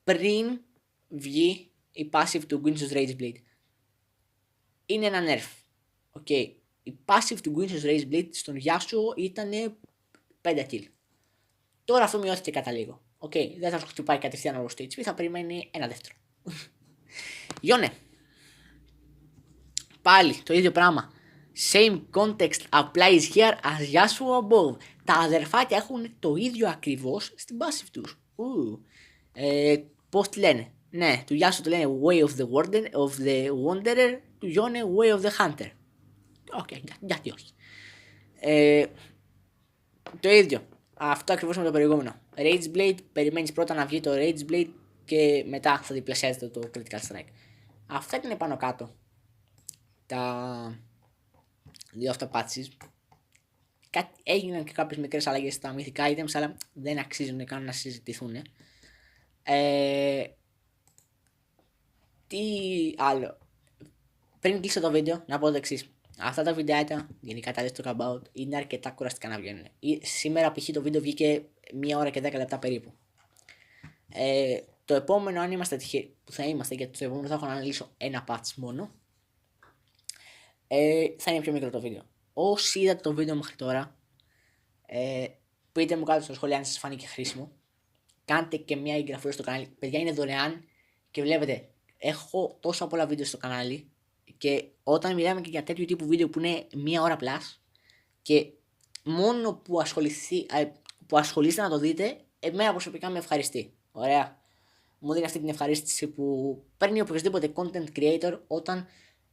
πριν βγει η passive του Guinsoo's Rage Blade. Είναι ένα nerf. Okay. Η passive του Guinsoo's Rage Blade στον Yasuo ήταν 5 kill. Τώρα αυτό μειώθηκε κατά λίγο. Δεν θα σου χτυπάει κατευθείαν όλο στο HP, θα περιμένει ένα δεύτερο. Yone. Πάλι το ίδιο πράγμα. Same context applies here as Yasuo above. Τα αδερφάκια έχουν το ίδιο ακριβώς στην passive τους. Πώς τη λένε? Ναι, του Yasuo το λένε Way of the Wanderer, του Yone Way of the Hunter. Γιατί όχι. Το ίδιο. Αυτό ακριβώς με το προηγούμενο. Rage Blade, περιμένεις πρώτα να βγει το Rage Blade και μετά θα διπλασιάζεται το Critical Strike. Αυτά είναι πάνω κάτω τα δύο αυτά patches. Έγιναν και κάποιες μικρές αλλαγές στα mythic items, αλλά δεν αξίζουν καν να συζητηθούν. Τι άλλο? Πριν κλείσω το βίντεο, να πω το εξής. Αυτά τα βιντεάκια, γενικά τα Let's Talk About, είναι αρκετά κουραστικά να βγαίνουν. Σήμερα π.χ. το βίντεο βγήκε 1 ώρα και 10 λεπτά περίπου. Το επόμενο, αν είμαστε τυχεροί, που θα είμαστε, γιατί το επόμενο θα έχω να αναλύσω ένα patch μόνο, θα είναι πιο μικρό το βίντεο. Όσοι είδατε το βίντεο μέχρι τώρα, πείτε μου κάτω στο σχόλιο αν σας φάνηκε χρήσιμο. Κάντε και μια εγγραφή στο κανάλι. Παιδιά, είναι δωρεάν και βλέπετε, έχω τόσα πολλά βίντεο στο κανάλι και όταν μιλάμε και για τέτοιου τύπου βίντεο που είναι 1 ώρα plus και μόνο που ασχολείστε να το δείτε, εμένα προσωπικά με ευχαριστεί. Ωραία. Μου δίνει αυτή την ευχαρίστηση που παίρνει οποιοδήποτε content creator όταν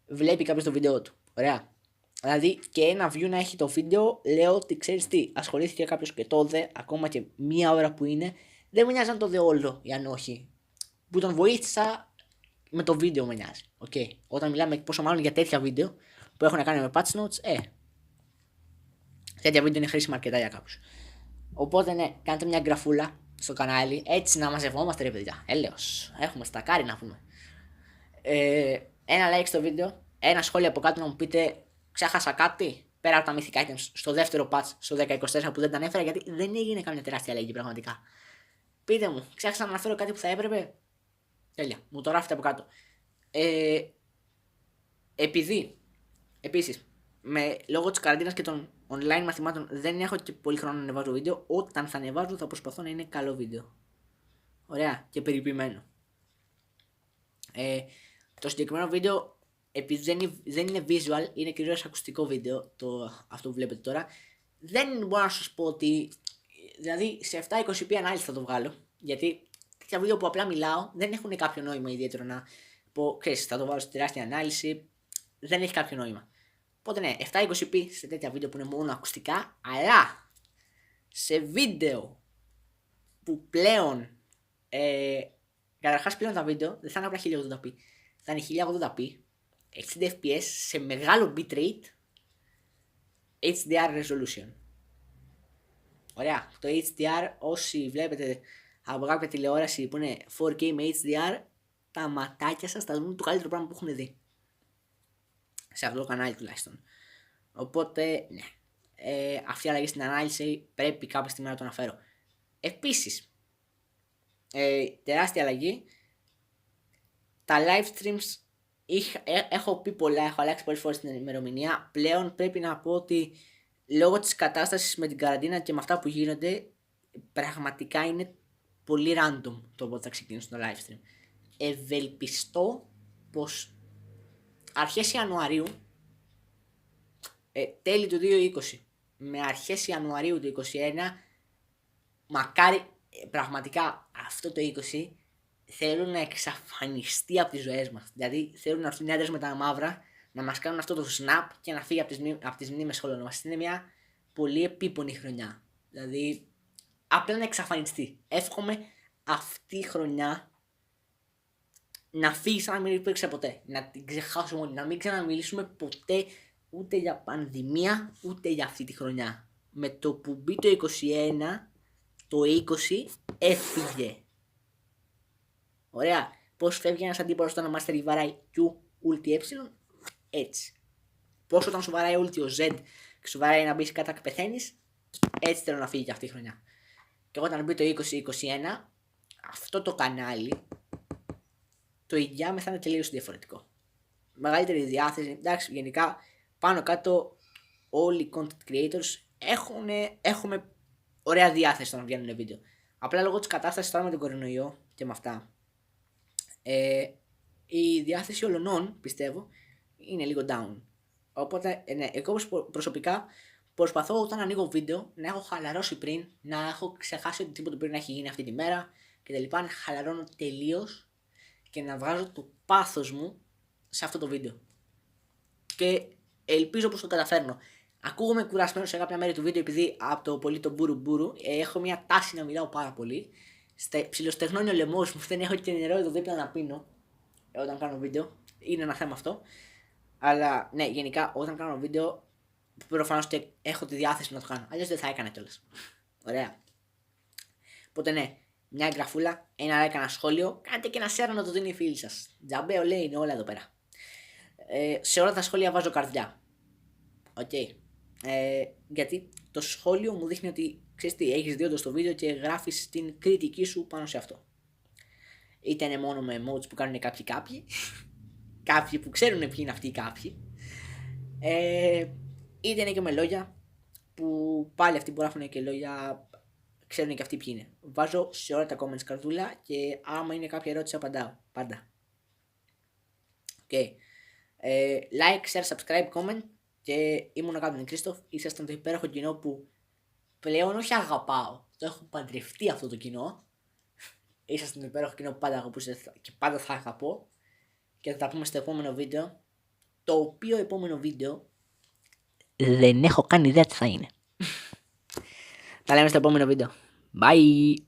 βλέπει κάποιος το βίντεο του. Ωραία. Δηλαδή και ένα view να έχει το βίντεο, λέω ότι ξέρεις τι, ασχολήθηκε κάποιος και το δε, ακόμα και 1 ώρα που είναι, δεν με νοιάζει να το δει όλο ή αν όχι. Που τον βοήθησα με το βίντεο με νοιάζει. Όταν μιλάμε πόσο μάλλον για τέτοια βίντεο που έχουν να κάνουν με patch notes, τέτοια βίντεο είναι χρήσιμα αρκετά για κάποιους. Οπότε ναι, κάντε μια γραφούλα στο κανάλι, έτσι να μαζευόμαστε ρε παιδιά. Έλεος, έχουμε στακάρι να πούμε. Ένα like στο βίντεο, ένα σχόλιο από κάτω να μου πείτε ξέχασα κάτι πέρα από τα mythic items στο δεύτερο patch, στο 1024 που δεν τα ανέφερα, γιατί δεν έγινε καμιά τεράστια αλλαγή πραγματικά. Πείτε μου, ξέχασα να αναφέρω κάτι που θα έπρεπε. Τέλεια, μου το γράφετε από κάτω. Επειδή, επίσης, λόγω της καραντίνας και των online μαθημάτων δεν έχω και πολύ χρόνο να ανεβάζω βίντεο. Όταν θα ανεβάζω θα προσπαθώ να είναι καλό βίντεο. Ωραία και περιποιημένο. Το συγκεκριμένο βίντεο, επειδή δεν είναι visual, είναι κυρίως ακουστικό βίντεο, αυτό που βλέπετε τώρα, δεν μπορώ να σας πω ότι, δηλαδή σε 720p ανάλυση θα το βγάλω, γιατί τέτοια βίντεο που απλά μιλάω δεν έχουν κάποιο νόημα ιδιαίτερο να πω, ξέρεις, θα το βάλω σε τεράστια ανάλυση, δεν έχει κάποιο νόημα. Οπότε ναι, 720p σε τέτοια βίντεο που είναι μόνο ακουστικά, αλλά σε βίντεο που πλέον, καταρχάς πλέον τα βίντεο δεν θα είναι απλά 1080p, θα είναι 1080p, 60 fps σε μεγάλο bitrate, HDR resolution. Ωραία, το HDR όσοι βλέπετε από κάποια τηλεόραση που είναι 4K με HDR, τα ματάκια σας θα δουν το καλύτερο πράγμα που έχουν δει. Σε αυτό το κανάλι τουλάχιστον. Οπότε, ναι. Αυτή η αλλαγή στην ανάλυση πρέπει κάποια στιγμή να το αναφέρω. Επίσης, τεράστια αλλαγή. Τα live streams έχω πει πολλά, έχω αλλάξει πολλές φορές την ημερομηνία. Πλέον πρέπει να πω ότι λόγω της κατάστασης με την καραντίνα και με αυτά που γίνονται, πραγματικά είναι πολύ random το πότε θα ξεκινήσουν το live stream. Ευελπιστώ πως αρχές Ιανουαρίου, τέλη του 2020 με αρχές Ιανουαρίου του 2021, μακάρι πραγματικά αυτό το 20 θέλουν να εξαφανιστεί από τις ζωές μας. Δηλαδή θέλουν να έρθουν οι άντρες με τα μαύρα, να μας κάνουν αυτό το snap και να φύγει από τις μνήμες όλων μας. Είναι μια πολύ επίπονη χρονιά. Δηλαδή απλά να εξαφανιστεί. Εύχομαι αυτή η χρονιά να φύγει σαν να μην υπήρξε ποτέ. Να την ξεχάσουμε όλοι. Να μην ξαναμιλήσουμε ποτέ ούτε για πανδημία ούτε για αυτή τη χρονιά. Με το που μπει το 21, το 20 έφυγε. Ωραία. Πώς φεύγει ένας αντίπαλος όταν ο Master βαράει Q, Ulti ε, έτσι. Πώς όταν σου βαράει Ulti ο Z και σου βαράει να μπεις κάτω και πεθαίνεις, έτσι θέλω να φύγει και αυτή η χρονιά. Και όταν μπει το 2021, αυτό το κανάλι, το υγειά θα είναι τελείως διαφορετικό. Μεγαλύτερη διάθεση, εντάξει, γενικά πάνω κάτω όλοι οι content creators έχουμε ωραία διάθεση όταν βγαίνουν βίντεο. Απλά λόγω της κατάστασης τώρα με τον κορονοϊό και με αυτά, η διάθεση όλων πιστεύω είναι λίγο down. Οπότε ναι, εγώ προσωπικά προσπαθώ όταν ανοίγω βίντεο να έχω χαλαρώσει πριν, να έχω ξεχάσει ότι τίποτα πρέπει να έχει γίνει αυτή τη μέρα κτλ. Να χαλαρώνω τελείως και να βγάζω το πάθος μου σε αυτό το βίντεο. Και ελπίζω πως το καταφέρνω. Ακούγομαι κουρασμένο σε κάποια μέρη του βίντεο επειδή από το πολύ το μπουρου έχω μια τάση να μιλάω πάρα πολύ. Ψιλοστεγνώνει ο λαιμός μου, δεν έχω και νερό εδώ δίπλα να πίνω όταν κάνω βίντεο. Είναι ένα θέμα αυτό. Αλλά ναι, γενικά όταν κάνω βίντεο προφανώς και έχω τη διάθεση να το κάνω. Αλλιώς δεν θα έκανα κιόλας. Ωραία. Οπότε ναι, μια εγγραφούλα, ένα like, ένα σχόλιο. Κάντε και ένα share να το δίνει οι φίλοι σας. Τζαμπέο λέει είναι όλα εδώ πέρα. Σε όλα τα σχόλια βάζω καρδιά. Οκ. Γιατί το σχόλιο μου δείχνει ότι ξέρεις τι, έχεις δει όντως το βίντεο και γράφεις την κριτική σου πάνω σε αυτό. Είτε είναι μόνο με emotes που κάνουν κάποιοι κάποιοι που ξέρουν ποιοι είναι αυτοί οι κάποιοι, είτε είναι και με λόγια που πάλι αυτοί που γράφουν και λόγια ξέρουν και αυτοί ποιοι είναι. Βάζω σε όλα τα comments καρδούλα και άμα είναι κάποια ερώτηση απαντάω πάντα. Okay. Like, share, subscribe, comment και ήμουν ο Captain Christoph. Ήσασταν το υπέροχο κοινό που πλέον όχι αγαπάω, το έχω παντρευτεί αυτό το κοινό. Ήσασταν το υπέροχο κοινό που πάντα αγαπούσα και πάντα θα αγαπώ. Και θα τα πούμε στο επόμενο βίντεο. Το οποίο επόμενο βίντεο δεν έχω καν ιδέα τι θα είναι. Τα λέμε στο επόμενο βίντεο. Bye!